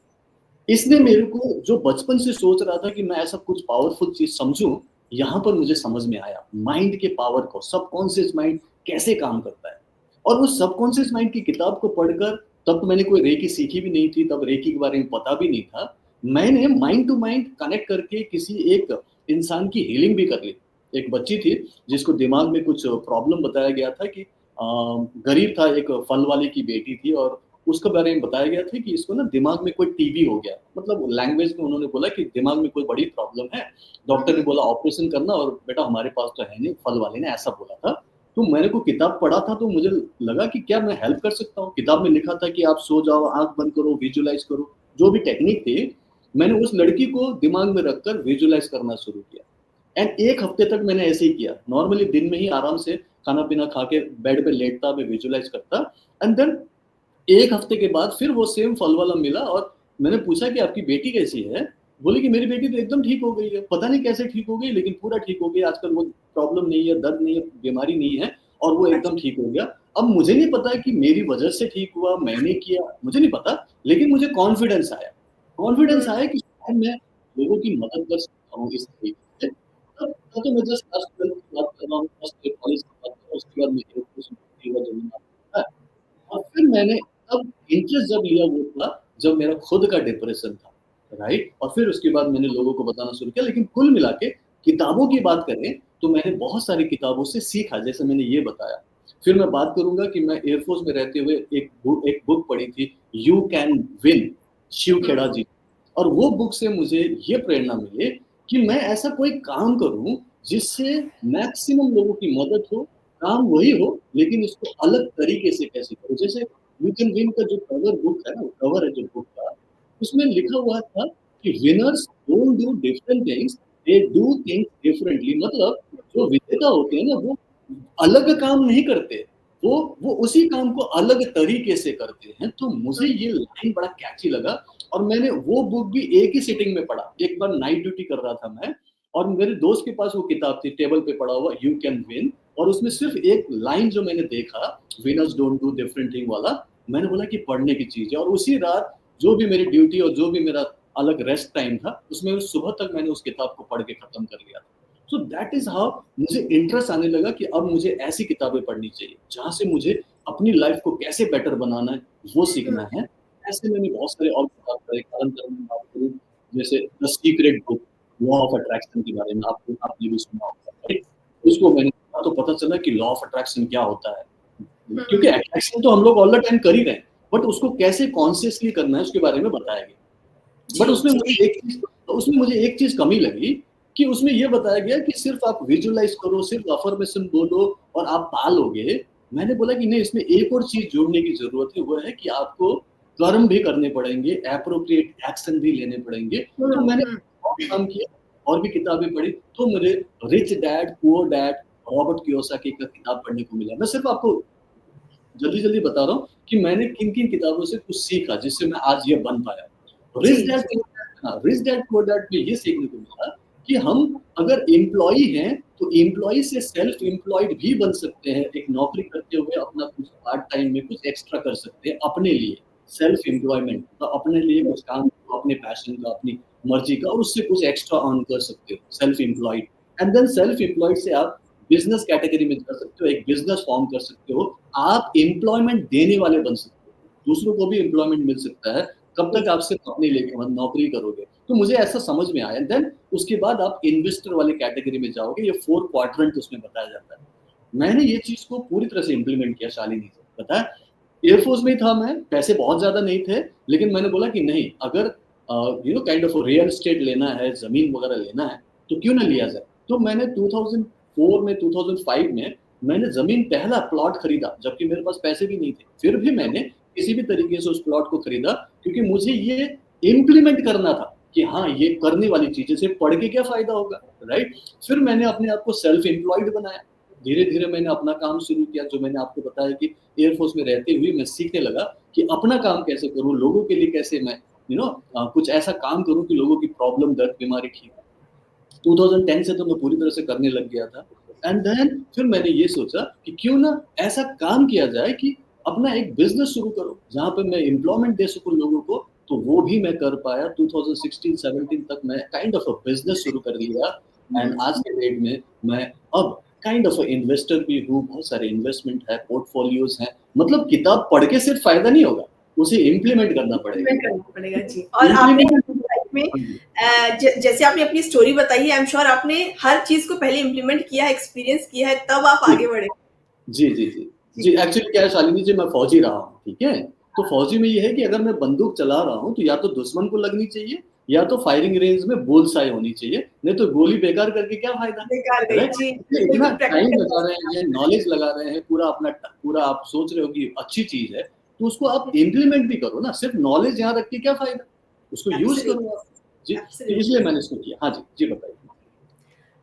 इसने मेरे को, जो बचपन से सोच रहा था कि मैं ऐसा कुछ पावरफुल चीज़ समझूँ, यहाँ पर मुझे समझ में आया, माइंड के पावर को, सबकॉन्शियस माइंड कैसे काम करता है। और वो सबकॉन्शियस माइंड की किताब को पढ़कर, तब तो मैंने कोई रेकी सीखी भी नहीं थी, तब रेकी के बारे में पता भी नहीं था। मैंने माइंड टू माइंड कनेक्ट करके किसी एक इंसान की हीलिंग भी कर ली। एक बच्ची थी, जिसको दिमाग में कुछ प्रॉब्लम बताया गया था, कि गरीब था, एक फल वाले की बेटी थी, और उसके बारे में बताया गया था कि इसको ना दिमाग में कोई टीबी हो गया। मतलब लैंग्वेज में उन्होंने बोला कि दिमाग में कोई बड़ी प्रॉब्लम है। हुँ, डॉक्टर ने हुँ। बोला ऑपरेशन करना, और बेटा हमारे पास तो है नहीं, फल वाले ने ऐसा बोला था। तो मैंने को किताब पढ़ा था, तो मुझे लगा कि क्या मैं हेल्प कर सकता हूँ। किताब में लिखा था कि आप सो जाओ, आँख बंद करो, विजुअलाइज़ करो। जो भी टेक्निक थी, मैंने उस लड़की को दिमाग में रखकर विजुअलाइज़ करना शुरू किया। एंड 1 हफ्ते तक मैंने ऐसे ही किया। नॉर्मली दिन में ही आराम से खाना-पीना खा के बेड पे लेटता, मैं विजुअलाइज़ करता, एंड देन 1 हफ्ते के बाद फिर वो सेम फल वाला मिला और मैंने पूछा कि आपकी बेटी कैसी है? बोली कि मेरी बेटी तो एकदम ठीक हो गई है। पता नहीं कैसे ठीक हो गई लेकिन पूरा ठीक हो गई। आजकल वो प्रॉब्लम नहीं है, दर्द नहीं है, बीमारी नहीं है और वो अच्छा। एकदम ठीक हो गया। अब मुझे नहीं पता कि मेरी वजह से ठीक हुआ, मैंने किया, मुझे नहीं पता, लेकिन मुझे कॉन्फिडेंस आया। कॉन्फिडेंस आया कि शायद मैं लोगों की मदद कर सकता हूँ इस तरीके से। तब तो मैं जस्ट क्लास 12 की बात कर रहा हूँ, फर्स्ट ईयर कॉलेज की बात कर रहा हूँ, उसके बाद मैं एयरफोर्स में भर्ती हुआ जब मैंने और फिर मैंने तब इंटरेस्ट जब लिया वो था, जब मेरा खुद का डिप्रेशन था, राइट? और फिर उसके बाद मैंने लोगों को बताना शुरू किया, लेकिन कुल मिला के किताबों की बात करें, तो मैंने बहुत सारी किताबों से सीखा, जैसे मैंने ये बताया। फिर मैं बात करूँगा कि मैं एयरफोर्स में रहते हुए एक बुक पढ़ी थी, यू कैन विन, शिव हुँ, खेड़ा जी। और वो बुक से मुझे ये प्रेरणा मिली कि मैं ऐसा कोई काम करूँ, जिससे मैक्सिमम लोगों की मदद हो, काम वही हो, लेकिन इसको अलग तरीके से कैसे करूँ। जैसे यू कैन विन का जो बुक है ना, कवर है जो बुक का, उसमें लिखा हुआ था कि winners don't do different things, they do things differently. मतलब जो विजेता होते हैं ना, वो अलग काम नहीं करते, वो उसी काम को अलग तरीके से करते हैं। तो मुझे हुँ, ये लाइन बड़ा कैची लगा और मैंने वो बुक भी एक ही सिटिंग में पढ़ा। एक बार नाइट ड्यूटी कर रहा था मैं और मेरे दोस्त के पास वो किताब थी टेबल पे पड़ा हुआ, यू कैन विन। और उसमें सिर्फ एक लाइन जो मैंने देखा, winners don't do different thing वाला, मैंने बोला कि पढ़ने की चीज़ है। और उसी रात जो भी मेरी ड्यूटी और जो भी मेरा अलग रेस्ट टाइम था, उसमें सुबह तक मैंने उस किताब को पढ़ के खत्म कर लिया था। सो दैट इज़ हाउ मुझे इंटरेस्ट आने लगा कि अब मुझे ऐसी किताबें पढ़नी चाहिए, जहाँ से मुझे अपनी लाइफ़ को कैसे बेटर बनाना है, वो हुँ, सीखना है। ऐसे मैंने बहुत सारे और किताब पढ़े, करण करनी बात करूँ, जैसे the secret book, law of attraction के बारे में आपने भी सुना होगा, राइट? उसको मैंने पढ़ा तो पता चला कि लॉ ऑफ अट्रैक्शन क्या होता है। क्योंकि हुँ, अट्रैक्शन तो हम लोग ऑल द टाइम कर ही रहे हैं, बट उसको कैसे कॉन्शियसली करना है उसके बारे में बताया गया। बट जी, जी। उसमें मुझे एक चीज़ कमी लगी कि उसमें ये बताया गया कि सिर्फ़ आप विजुअलाइज़ करो, सिर्फ़ अफ़र्मेशन बोलो और आप पा लोगे। मैंने बोला कि नहीं, इसमें एक और चीज़ जोड़ने की ज़रूरत है, वो है कि आपको कर्म भी करने पड़ेंगे, एप्रोप्रिएट एक्शन भी लेने पड़ेंगे। हुँ, तो मैंने हुँ, और काम किया और भी किताबें पढ़ी, तो मुझे rich dad poor dad, Robert Kiyosaki का किताब पढ़ने को मिला। मैं सिर्फ़ आपको जल्दी-जल्दी बता रहा हूँ कि मैंने किन-किन किताबों से कुछ सीखा, जिससे मैं आज ये बन पाया। जी, रिच डैड जी। पुअर डैड, हाँ, रिच डैड पुअर डैड में ये सीखने को मिला कि हम अगर एम्प्लॉयी हैं, तो एम्प्लॉयी से सेल्फ एम्प्लॉयड भी बन सकते हैं। एक नौकरी करते हुए अपना कुछ पार्ट टाइम में कुछ एक्स्ट्रा कर सकते हैं अपने लिए। सेल्फ एम्प्लॉयमेंट, तो अपने लिए कुछ काम करो, अपने पैशन का, अपनी मर्ज़ी का और उससे कुछ एक्स्ट्रा अर्न कर सकते हो, self employed. And then self employed से आप बिज़नेस कैटेगरी में जा सकते हो, एक बिज़नेस फॉर्म कर सकते हो। आप एम्प्लॉयमेंट देने वाले बन सकते हो, दूसरों को भी एम्प्लॉयमेंट मिल सकता है। कब तक आप सिर्फ अपने लिए नौकरी करोगे? तो मुझे ऐसा समझ में आया। देन उसके बाद आप इन्वेस्टर वाली कैटेगरी में जाओगे, ये 4 क्वाड्रेंट उसमें बताया जाता है। मैंने ये चीज़ को पूरी तरह से इम्प्लीमेंट किया शालिनी से, पता है? एयरफोर्स में ही था मैं, पैसे बहुत ज़्यादा नहीं थे, लेकिन मैंने बोला कि नहीं, अगर काइंड ऑफ रियल एस्टेट लेना है, ज़मीन वगैरह लेना है, तो क्यों ना लिया जाए? तो मैंने 2004 में, 2005 में मैंने ज़मीन पहला प्लॉट खरीदा, जबकि मेरे पास पैसे भी नहीं थे। फिर भी मैंने किसी भी तरीके से उस प्लॉट को खरीदा, क्योंकि मुझे ये इम्प्लीमेंट करना था कि हाँ, ये करने वाली चीज़ है, सिर्फ पढ़ के क्या फ़ायदा होगा, राइट? फिर मैंने अपने आप को सेल्फ एम्प्लॉयड बनाया। धीरे-धीरे मैंने अपना काम शुरू किया, जो मैंने आपको बताया कि एयरफोर्स में रहते हुए मैं सीखने लगा कि अपना काम कैसे करूँ, लोगों के लिए कैसे मैं कुछ ऐसा काम करूँ कि लोगों की प्रॉब्लम, दर्द, बीमारी ठीक हो। 2010 से तो मैं पूरी तरह से करने लग गया था। एंड देन फिर मैंने ये सोचा कि क्यों ना ऐसा काम किया जाए कि अपना एक बिज़नेस शुरू करो, जहाँ पे मैं एम्प्लॉयमेंट दे सकूँ लोगों को, तो वो भी मैं कर पाया। 2016-17 तक मैं काइंड ऑफ अ बिज़नेस शुरू कर लिया एंड हुँ। आज के डेट में मैं अब काइंड ऑफ अ इन्वेस्टर भी हूँ, बहुत सारे इन्वेस्टमेंट है, पोर्टफोलियोज़ हैं। मतलब किताब पढ़ के सिर्फ फ़ायदा नहीं होगा, उसे इम्प्लीमेंट करना पड़ेगा। इम्प्लीमेंट करना पड़ेगा, जी। और आपने इम्प्लीमेंट अपनी लाइफ में हाँ जी। जैसे आपने अपनी स्टोरी बताई है, आई एम श्योर आपने हर चीज़ को पहले इम्प्लीमेंट किया है, एक्सपीरियंस किया है, तब आप जी। आगे बढ़े। जी, जी, जी। जी। जी, एक्चुअली क्या है शालिनी जी, मैं फ़ौजी रहा हूँ, ठीक है? तो फ़ौजी में ये है कि अगर मैं बंदूक चला रहा हूँ, तो या तो दुश्मन को लगनी चाहिए, या तो फायरिंग रेंज में बुल्सआई होनी चाहिए, नहीं तो गोली बेकार करके क्या फ़ायदा, बेकार गई, राइट? जी। इसलिए इतना बिल्कुल टाइम प्रैक्टिकल लगा रहे हैं, नॉलेज लगा रहे हैं, पूरा आप सोच रहे हो कि अच्छी चीज़ है, तो उसको आप इम्प्लीमेंट भी करो ना, सिर्फ नॉलेज यहाँ रख के क्या फ़ायदा? उसको यूज़ करो एब्सोल्यूटली, आप। जी, तो इसलिए एब्सोल्यूटली। मैंने इसको किया। हाँ जी, जी बताइए।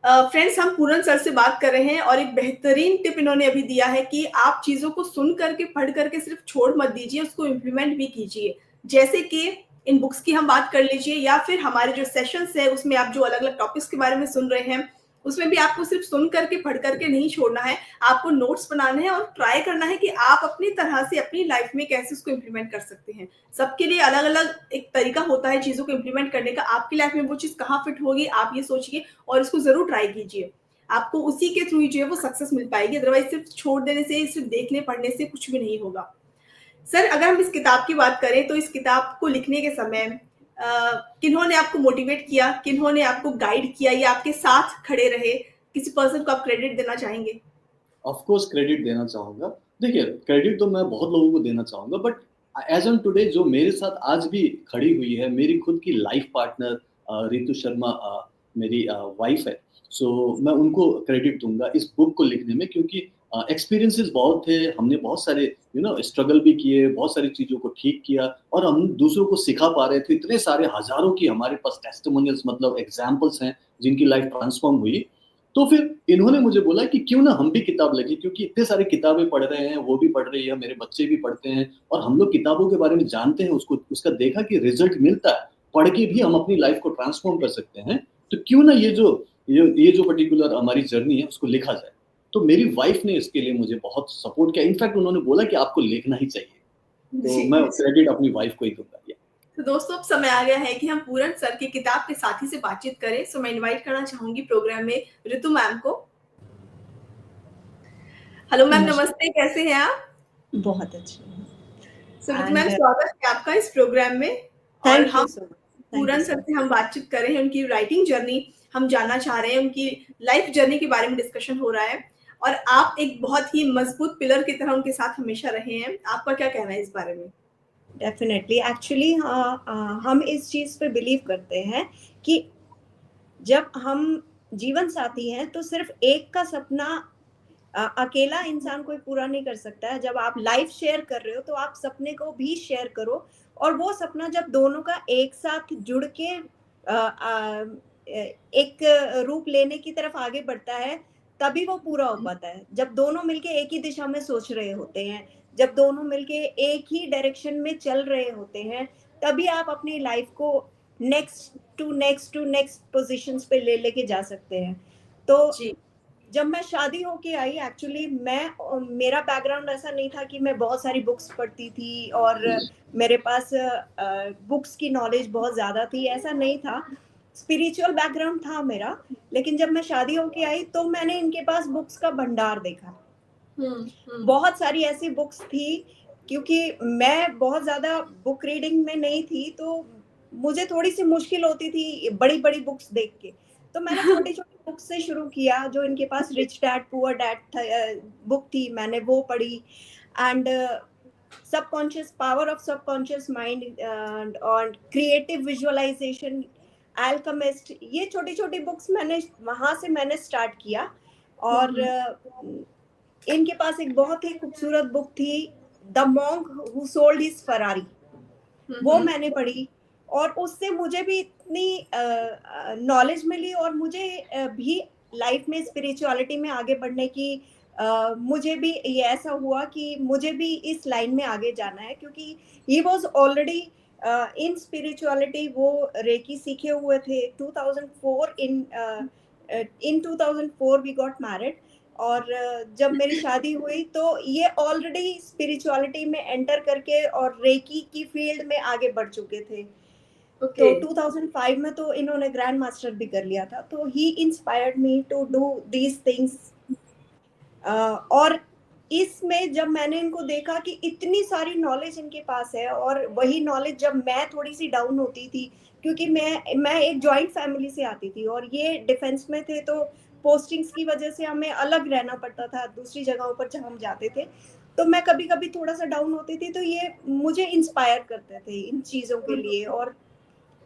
फ्रेंड्स, हम पूरन सर से बात कर रहे हैं और एक बेहतरीन टिप इन्होंने अभी दिया है कि आप चीज़ों को सुन करके, पढ़ करके सिर्फ छोड़ मत दीजिए, उसको इम्प्लीमेंट भी कीजिए। जैसे कि इन बुक्स की हम बात कर लीजिए, या फिर हमारे जो सेशंस है उसमें आप जो अलग-अलग टॉपिक्स के बारे में सुन रहे हैं, उसमें भी आपको सिर्फ सुन करके, पढ़ करके नहीं छोड़ना है। आपको नोट्स बनाने हैं और ट्राई करना है कि आप अपनी तरह से अपनी लाइफ में कैसे उसको इम्प्लीमेंट कर सकते हैं। सबके लिए अलग-अलग एक तरीका होता है चीज़ों को इम्प्लीमेंट करने का। आपकी लाइफ में वो चीज़ कहाँ फिट होगी, आप ये सोचिए और इसको ज़रूर ट्राई कीजिए। आपको उसी के थ्रू ही जो है वो सक्सेस मिल पाएगी, अदरवाइज़ सिर्फ छोड़ देने से, सिर्फ देखने, पढ़ने से कुछ भी नहीं होगा। सर, अगर हम इस किताब की बात करें तो इस किताब को लिखने के समय किन्होंने आपको मोटिवेट किया, किन्होंने आपको गाइड किया या आपके साथ खड़े रहे? किसी पर्सन को आप क्रेडिट देना चाहेंगे? ऑफ कोर्स क्रेडिट देना चाहूँगा। देखिए, क्रेडिट तो मैं बहुत लोगों को देना चाहूँगा, बट एज़ ऑन टुडे जो मेरे साथ आज भी खड़ी हुई है, मेरी खुद की लाइफ़ पार्टनर रितु शर्मा मेरी वाइफ़ है। सो मैं उनको क्रेडिट दूँगा इस बुक को लिखने में, क्योंकि एक्सपीरियंसेस बहुत थे, हमने बहुत सारे स्ट्रगल भी किए, बहुत सारी चीज़ों को ठीक किया और हम दूसरों को सिखा पा रहे थे। इतने सारे हज़ारों की हमारे पास टेस्टिमोनियल्स, मतलब एग्ज़ाम्पल्स हैं, जिनकी लाइफ़ ट्रांसफ़ॉर्म हुई। तो फिर इन्होंने मुझे बोला कि क्यों ना हम भी किताब लिखें, क्योंकि इतने सारी किताबें पढ़ रहे हैं, वो भी पढ़ रही है, मेरे बच्चे भी पढ़ते हैं और हम लोग किताबों के बारे में जानते हैं, उसको उसका देखा कि रिज़ल्ट मिलता है, पढ़ के भी हम अपनी लाइफ़ को ट्रांसफ़ॉर्म कर सकते हैं। तो क्यों ना ये जो पर्टिकुलर हमारी जर्नी है उसको लिखा जाए। तो मेरी वाइफ़ ने इसके लिए मुझे बहुत सपोर्ट किया, इनफैक्ट उन्होंने बोला कि आपको लिखना ही चाहिए। तो जी। मैं क्रेडिट अपनी वाइफ़ को ही दूँगा। तो दोस्तों, अब समय आ गया है कि हम पूरन सर की किताब के साथी से बातचीत करें। सो मैं इनवाइट करना चाहूँगी प्रोग्राम में ऋतु मैम को। हेलो मैम, नमस्कार। नमस्ते, कैसे हैं आप? बहुत अच्छी हूँ सो ऋतु मैम, एंड स्वागत है आपका इस प्रोग्राम में। और थैंक यू हम so much. Thank you Puran so sir much. से हम बातचीत कर रहे हैं, उनकी राइटिंग जर्नी हम जानना चाह रहे हैं, उनकी लाइफ जर्नी के बारे में डिस्कशन हो रहा है। और आप एक बहुत ही मजबूत पिलर की तरह उनके साथ हमेशा रहे हैं। आपका क्या कहना है इस बारे में? डेफिनेटली एक्चुअली हम इस चीज़ पे बिलीव करते हैं कि जब हम जीवन साथी हैं तो सिर्फ एक का सपना अकेला इंसान कोई पूरा नहीं कर सकता है। जब आप लाइफ शेयर कर रहे हो तो आप सपने को भी शेयर करो और वो सपना जब दोनों का एक साथ जुड़ के एक रूप लेने की तरफ आगे बढ़ता है, तभी वो पूरा हो पाता है। जब दोनों मिलके एक ही दिशा में सोच रहे होते हैं, जब दोनों मिलके एक ही डायरेक्शन में चल रहे होते हैं, तभी आप अपनी लाइफ को नेक्स्ट पोजीशंस पे ले लेके जा सकते हैं। तो जी। जब मैं शादी होके आई एक्चुअली मेरा बैकग्राउंड ऐसा नहीं था कि मैं बहुत सारी बुक्स पढ़ती थी और मेरे पास बुक्स की नॉलेज बहुत ज़्यादा थी, ऐसा नहीं था। स्पिरिचुअल बैकग्राउंड था मेरा, लेकिन जब मैं शादी होके आई तो मैंने इनके पास बुक्स का भंडार देखा। बहुत सारी ऐसी बुक्स थी, क्योंकि मैं बहुत ज़्यादा बुक रीडिंग में नहीं थी, तो मुझे थोड़ी-सी मुश्किल होती थी बड़ी-बड़ी बुक्स देख के। तो मैंने छोटी-छोटी बुक्स से शुरू किया, जो इनके पास rich dad poor dad book थी, मैंने वो पढ़ी and subconscious power of subconscious mind और क्रिएटिव विजुअलाइजेशन, अल्केमिस्ट, ये छोटी-छोटी बुक्स मैंने स्टार्ट किया। और इनके पास एक बहुत ही खूबसूरत बुक थी, the monk who sold his Ferrari, वो मैंने पढ़ी और उससे मुझे भी इतनी नॉलेज मिली और मुझे भी लाइफ में स्पिरिचुअलिटी में आगे बढ़ने की मुझे भी ये ऐसा हुआ कि मुझे भी इस लाइन में आगे जाना है, क्योंकि he was already in spirituality. वो रेकी सीखे हुए थे। 2004 इन 2004 वी गॉट मैरिड और जब मेरी शादी हुई तो ये ऑलरेडी स्पिरिचुअलिटी में एंटर करके और रेकी की फील्ड में आगे बढ़ चुके थे। ओके। तो 2005 में तो इन्होंने ग्रैंड मास्टर भी कर लिया था, तो he inspired me to do these things. और इसमें जब मैंने इनको देखा कि इतनी सारी नॉलेज इनके पास है, और वही नॉलेज जब मैं थोड़ी सी डाउन होती थी, क्योंकि मैं एक जॉइंट फैमिली से आती थी और ये डिफेंस में थे, तो पोस्टिंग्स की वजह से हमें अलग रहना पड़ता था दूसरी जगहों पर जहाँ हम जाते थे। तो मैं कभी कभी थोड़ा सा डाउन होती थी, तो ये मुझे इंस्पायर करते थे इन चीज़ों के लिए और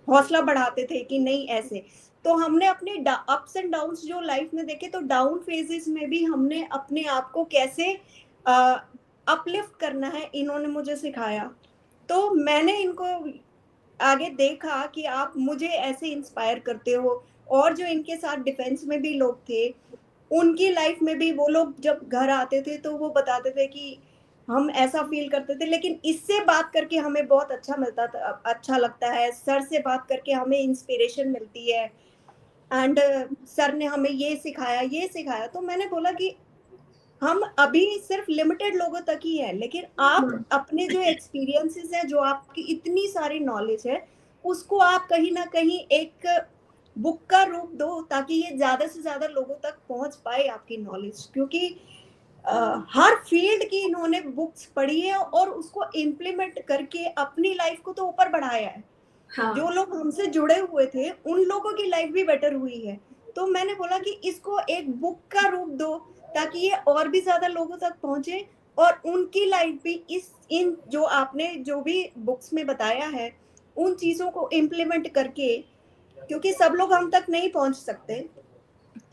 हौसला बढ़ाते थे कि नहीं ऐसे। तो हमने अपने अप्स एंड डाउन्स जो लाइफ में देखे, तो डाउन फेजेस में भी हमने अपने आप को कैसे अपलिफ्ट करना है, इन्होंने मुझे सिखाया। तो मैंने इनको आगे देखा कि आप मुझे ऐसे इंस्पायर करते हो और जो इनके साथ डिफेंस में भी लोग थे, उनकी लाइफ में भी वो लोग जब घर आते थे तो वो बताते थे कि हम ऐसा फील करते थे, लेकिन इससे बात करके हमें बहुत अच्छा मिलता था, अच्छा लगता है। सर से बात करके हमें इंस्पिरेशन मिलती है एंड सर ने हमें ये सिखाया। तो मैंने बोला कि हम अभी सिर्फ लिमिटेड लोगों तक ही है, लेकिन आप अपने जो एक्सपीरियंसेस है, जो आपकी इतनी सारी नॉलेज है, उसको आप कहीं ना कहीं एक बुक का रूप दो, ताकि ये ज्यादा से ज्यादा लोगों तक पहुंच पाए आपकी नॉलेज। क्योंकि हर फील्ड की इन्होंने बुक्स पढ़ी है और उसको इम्प्लीमेंट करके अपनी लाइफ को तो ऊपर बढ़ाया है। हाँ जो लोग हमसे जुड़े हुए थे उन लोगों की लाइफ भी बेटर हुई है। तो मैंने बोला कि इसको एक बुक का रूप दो, ताकि ये और भी ज्यादा लोगों तक पहुंचे और उनकी लाइफ भी इस इन जो आपने जो भी बुक्स में बताया है उन चीजों को इम्प्लीमेंट करके, क्योंकि सब लोग हम तक नहीं पहुंच सकते,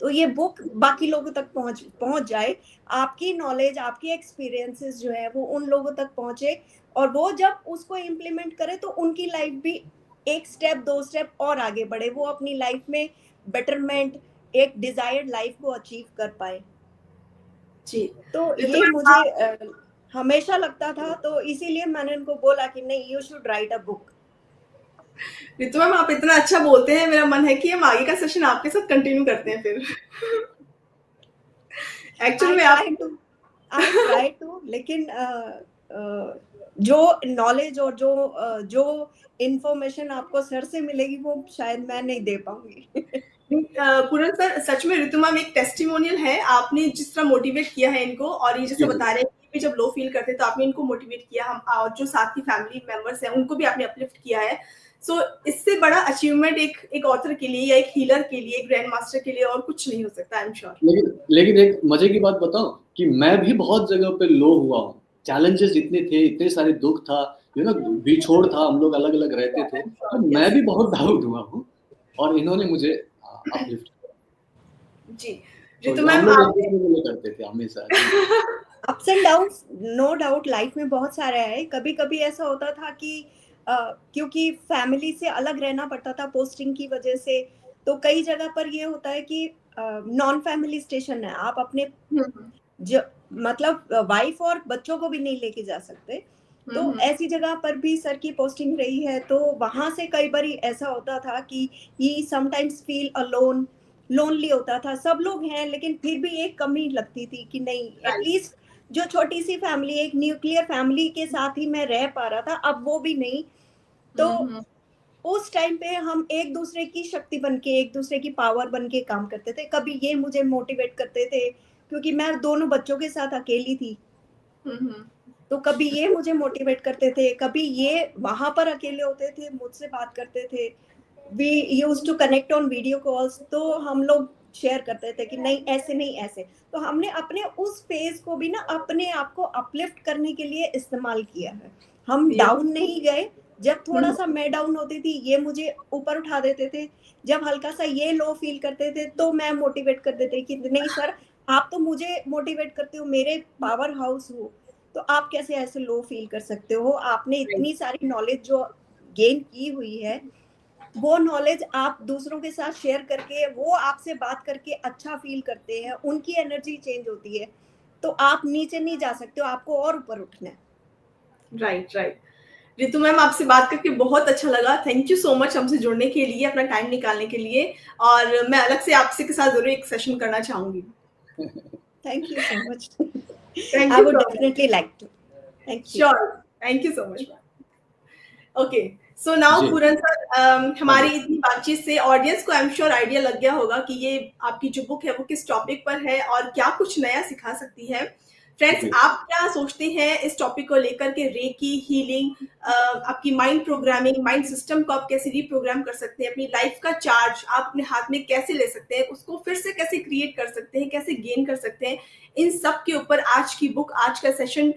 तो ये बुक बाकी लोगों तक पहुंच जाए। आपकी नॉलेज, आपकी एक्सपीरियंसेस जो है वो उन लोगों तक पहुंचे, और वो जब उसको इम्प्लीमेंट करे तो उनकी लाइफ भी एक स्टेप, दो स्टेप और आगे बढ़े, वो अपनी लाइफ में बेटरमेंट, एक डिजायर्ड लाइफ को अचीव कर पाए। जी। तो ऋतु ये मैम मुझे आप हमेशा लगता था, तो इसीलिए मैंने उनको बोला कि नहीं, you should write a book. Ritu ma'am आप इतना अच्छा बोलते हैं, मेरा मन है कि हम आगे का सेशन आपके साथ कंटिन्यू करते हैं फिर। एक्चुअली आई में आप try to I try to लेकिन जो नॉलेज और जो इंफॉर्मेशन आपको सर से मिलेगी वो शायद मैं नहीं दे पाऊंगी। पूरन सर, सच में ऋतु मैम एक टेस्टिमोनियल है। आपने जिस तरह मोटिवेट किया है इनको, और ये जैसे जी जी बता रहे हैं कि भी जब लो फील करते हैं तो आपने इनको मोटिवेट किया, हम और जो साथ की फैमिली मेंबर्स हैं उनको भी आपने अपलिफ्ट किया है। सो इससे बड़ा अचीवमेंट एक ऑथर के लिए या एक हीलर के लिए, एक ग्रैंड मास्टर के लिए और कुछ नहीं हो सकता, आई एम श्योर। लेकिन एक मजे की बात बताऊं कि मैं भी बहुत जगह पे लो हुआ हूँ। चैलेंजेस इतने थे, इतने सारे दुख था, बिछोड़ था, हम लोग अलग अलग रहते थे, आई एम तो श्योर, मैं यस। भी बहुत डाउट हुआ हूँ और इन्होंने मुझे अपलिफ्ट किया। जी। तो ऋतु हम मैम लोग एक आपने दूसरे को ले करते थे हमेशा। जी ups and downs no doubt life में बहुत सारे आए। कभी कभी ऐसा होता था कि क्योंकि फैमिली से अलग रहना पड़ता था पोस्टिंग की वजह से, तो कई जगह पर ये होता है कि नॉन फैमिली स्टेशन है, आप अपने हम्म, जो मतलब वाइफ और बच्चों को भी नहीं लेके जा सकते। तो हम्म, ऐसी जगह पर भी सर की पोस्टिंग रही है, तो वहां से कई बार ऐसा होता था कि he sometimes feel alone, lonely होता था। सब लोग हैं लेकिन फिर भी एक कमी लगती थी कि नहीं, राइट। एटलीस्ट जो छोटी सी फैमिली, एक न्यूक्लियर फैमिली के साथ ही मैं रह पा रहा था, अब वो भी नहीं। तो हम्म, उस टाइम पे हम एक दूसरे की शक्ति बन के, एक दूसरे की पावर बन के काम करते थे। कभी ये मुझे मोटिवेट करते थे, क्योंकि मैं दोनों बच्चों के साथ अकेली थी, हम्म, तो कभी ये मुझे मोटिवेट करते थे, कभी ये वहां पर अकेले होते थे, मुझसे बात करते थे। We use to connect on video calls, तो हम लोग शेयर करते थे कि नहीं ऐसे नहीं ऐसे। तो हमने अपने उस फेज को भी ना अपने आप को अपलिफ्ट करने के लिए इस्तेमाल किया है। हम यस। डाउन नहीं गए। जब थोड़ा सा मैं डाउन होती थी ये मुझे ऊपर उठा देते थे, जब हल्का सा ये लो फील करते थे तो मैं मोटिवेट कर देते कि नहीं सर, आप तो मुझे मोटिवेट करते हो, मेरे पावर हाउस हो, तो आप कैसे ऐसे लो फील कर सकते हो? आपने इतनी सारी नॉलेज जो गेन की हुई है, वो नॉलेज आप दूसरों के साथ शेयर करके, वो आपसे बात करके अच्छा फील करते हैं, उनकी एनर्जी चेंज होती है, तो आप नीचे नहीं जा सकते हो, आपको और ऊपर उठना है। Right, right. रितु मैम आपसे बात करके बहुत अच्छा लगा। थैंक यू सो मच हमसे जुड़ने के लिए, अपना टाइम निकालने के लिए, और मैं अलग से आपसे के साथ ज़रूर एक सेशन करना चाहूँगी। Thank you so much. Thank I you would so much. Definitely like to. Thank you. Sure. Thank you so much ma'am. Okay, so now जी पूरन सर, हाँ हमारी जी इतनी बातचीत से ऑडियंस को आई एम श्योर आइडिया लग गया होगा कि ये आपकी जो बुक है वो किस टॉपिक पर है और क्या कुछ नया सिखा सकती है। फ्रेंड्स, जी आप क्या सोचते हैं इस टॉपिक को लेकर के? रेकी हीलिंग, आपकी माइंड प्रोग्रामिंग, माइंड सिस्टम को आप कैसे रीप्रोग्राम कर सकते हैं, अपनी लाइफ का चार्ज आप अपने हाथ में कैसे ले सकते हैं, उसको फिर से कैसे क्रिएट कर सकते हैं, कैसे गेन कर सकते हैं, इन सब के ऊपर आज की बुक, आज का सेशन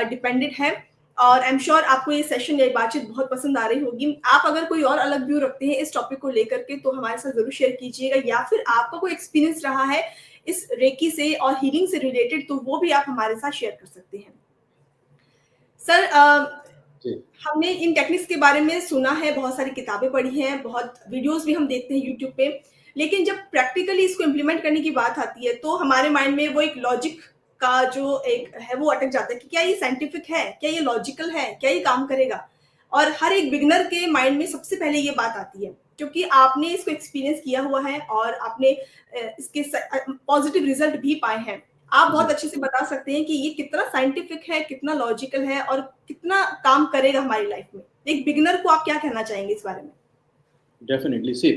डिपेंडेंट है। और आई एम श्योर आपको ये सेशन, ये बातचीत बहुत पसंद आ रही होगी। आप अगर कोई और अलग व्यू रखते हैं इस टॉपिक को लेकर के तो हमारे साथ जरूर शेयर कीजिएगा, या फिर आपका कोई एक्सपीरियंस रहा है इस रेकी से और हीलिंग से रिलेटेड तो वो भी आप हमारे साथ शेयर कर सकते हैं। सर, जी हमने इन टेक्निक्स के बारे में सुना है, बहुत सारी किताबें पढ़ी हैं, बहुत वीडियोस भी हम देखते हैं यूट्यूब पे, लेकिन जब प्रैक्टिकली इसको इम्प्लीमेंट करने की बात आती है तो हमारे माइंड में वो एक लॉजिक का जो एक है वो अटक जाता है कि क्या ये साइंटिफिक है, क्या ये लॉजिकल है, क्या ये काम करेगा। और हर एक बिगनर के माइंड में सबसे पहले ये बात आती है, क्योंकि आपने इसको एक्सपीरियंस किया हुआ है और आपने इसके पॉजिटिव रिजल्ट भी पाए हैं। आप बहुत जी। अच्छे से बता सकते हैं कि ये कितना साइंटिफिक है, कितना लॉजिकल है और कितना काम करेगा हमारी लाइफ में। एक बिगिनर को आप क्या कहना चाहेंगे इस बारे में? डेफिनेटली सी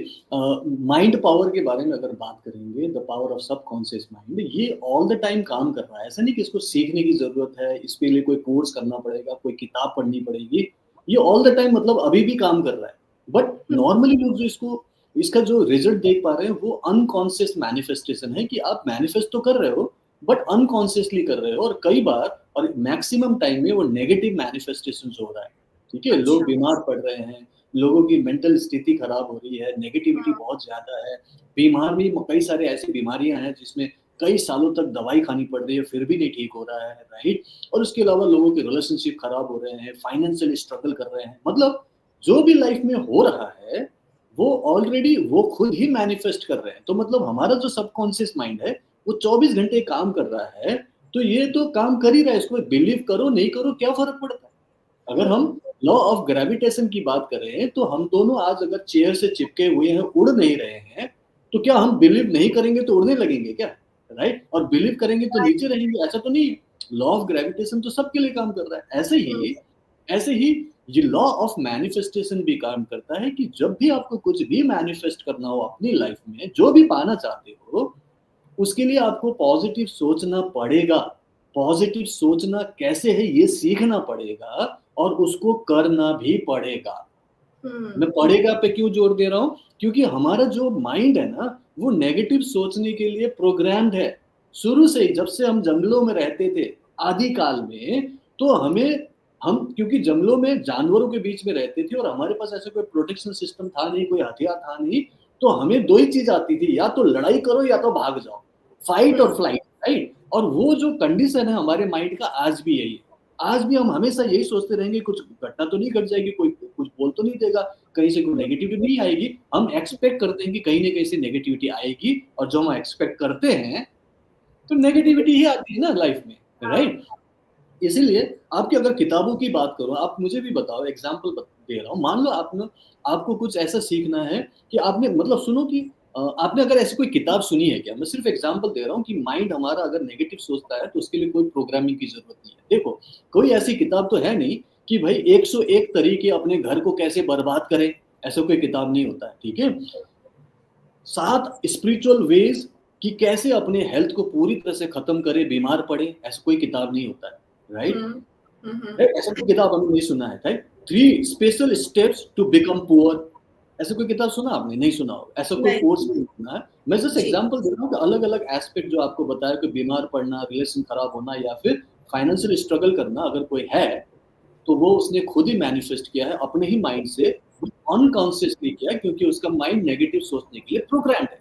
माइंड पावर के बारे में अगर बात करेंगे, the power of subconscious mind, ये ऑल द टाइम काम कर रहा है। ऐसा नहीं कि इसको सीखने की जरूरत है, इसके लिए कोई कोर्स करना पड़ेगा, कोई किताब पढ़नी पड़ेगी। ये ऑल द टाइम मतलब अभी भी काम कर रहा है। But hmm. नॉर्मली लोग जो इसका जो रिजल्ट देख पा रहे हैं वो अनकॉन्शियस मैनिफेस्टेशन है, कि आप मैनिफेस्ट तो कर रहे हो बट अनकॉन्शियसली कर रहे हो, और कई बार और मैक्सिमम टाइम में वो नेगेटिव मैनिफेस्टेशन हो रहा है। ठीक है, लोग अच्छा। बीमार पड़ रहे हैं, लोगों की मेंटल स्थिति खराब हो रही है, नेगेटिविटी हाँ। बहुत ज़्यादा है। बीमार भी कई सारे ऐसी बीमारियाँ हैं जिसमें कई सालों तक दवाई खानी पड़ रही है, फिर भी नहीं ठीक हो रहा है, राइट? और उसके अलावा लोगों के रिलेशनशिप खराब हो रहे हैं, फाइनेंशियल स्ट्रगल कर रहे हैं। मतलब जो भी लाइफ में हो रहा है, वो ऑलरेडी वो खुद ही मैनिफेस्ट कर रहे हैं। तो मतलब हमारा जो सबकॉन्शियस माइंड है, वो 24 घंटे काम कर रहा है, तो ये तो काम कर ही रहा है, इसको बिलीव करो, नहीं करो, क्या फ़र्क पड़ता है? अगर हम लॉ ऑफ ग्रेविटेशन की बात करें, तो हम दोनों आज अगर चेयर से चिपके हुए हैं, उड़ नहीं रहे हैं, तो क्या हम बिलीव नहीं करेंगे तो उड़ने लगेंगे क्या? राइट? और बिलीव करेंगे तो नीचे रहेंगे, ऐसा तो नहीं। लॉ ऑफ ग्रेविटेशन तो सबके लिए काम कर रहा है। हुँ। ऐसे ही ये लॉ ऑफ मैनिफेस्टेशन भी काम करता है, कि जब भी आपको कुछ भी मैनिफेस्ट करना हो अपनी लाइफ में, जो भी पाना चाहते हो, उसके लिए आपको पॉजिटिव सोचना पड़ेगा। पॉजिटिव सोचना कैसे है ये सीखना पड़ेगा, और उसको करना भी पड़ेगा। मैं हुँ। पड़ेगा पे क्यों जोर दे रहा हूँ? क्योंकि हमारा जो माइंड है ना, वो नेगेटिव सोचने के लिए प्रोग्राम्ड है। शुरू से ही, जब से हम जंगलों में रहते थे, आदि काल में, तो हम क्योंकि जंगलों में जानवरों के बीच में रहते थे और हमारे पास ऐसा कोई प्रोटेक्शन सिस्टम था नहीं, कोई हथियार था नहीं, तो हमें 2 ही चीज़ आती थी, या तो लड़ाई करो या तो भाग जाओ। फाइट हुँ। और फ्लाइट, राइट? और वो जो कंडीशन है हमारे माइंड का, आज भी यही है। आज भी हम हमेशा यही सोचते रहेंगे, कुछ घटना तो नहीं घट जाएगी, कोई कुछ बोल तो नहीं देगा, कहीं से कोई नेगेटिविटी नहीं आएगी। हम एक्सपेक्ट करते हैं कि कहीं न कहीं से नेगेटिविटी आएगी, और जो हम एक्सपेक्ट करते हैं, तो नेगेटिविटी ही आती है ना लाइफ में, हाँ। राइट? इसीलिए आपकी अगर किताबों की बात करूँ, आप मुझे भी बताओ, एग्ज़ाम्पल दे रहा हूँ। मान लो आपको कुछ ऐसा सीखना है कि आपने मतलब सुनो कि आपने अगर ऐसी कोई किताब सुनी है क्या? मैं सिर्फ़ एग्ज़ाम्पल दे रहा हूँ कि माइंड हमारा अगर नेगेटिव सोचता है, तो उसके लिए कोई प्रोग्रामिंग की ज़रूरत नहीं है। देखो, कोई ऐसी किताब तो है नहीं कि भई 101 तरीके अपने घर को कैसे बर्बाद करें, ऐसा कोई किताब नहीं होता है, ठीक है? 7 स्पिरिचुअल वेज़ कि कैसे अपने हेल्थ को पूरी तरह से खत्म करें, बीमार पड़े, ऐसा कोई किताब नहीं होता है, राइट? हुँ। हुँ, हुँ। राइट? ऐसा कोई किताब हमने नहीं सुना है, right? 3 special steps to become poor, ऐसा कोई किताब सुना आपने? नहीं सुना होगा, ऐसा कोई नहीं। कोर्स भी नहीं सुना है। मैं जस्ट जी। एग्ज़ाम्पल दे रहा हूँ कि अलग-अलग एस्पेक्ट जो आपको बताया, कि बीमार पड़ना, रिलेशन खराब होना, या फिर फाइनेंशियल स्ट्रगल करना अगर कोई है, तो वो उसने खुद ही मैनिफेस्ट किया है अपने ही माइंड से, अनकॉन्शियसली किया है, क्योंकि उसका माइंड नेगेटिव सोचने के लिए प्रोग्राम्ड है।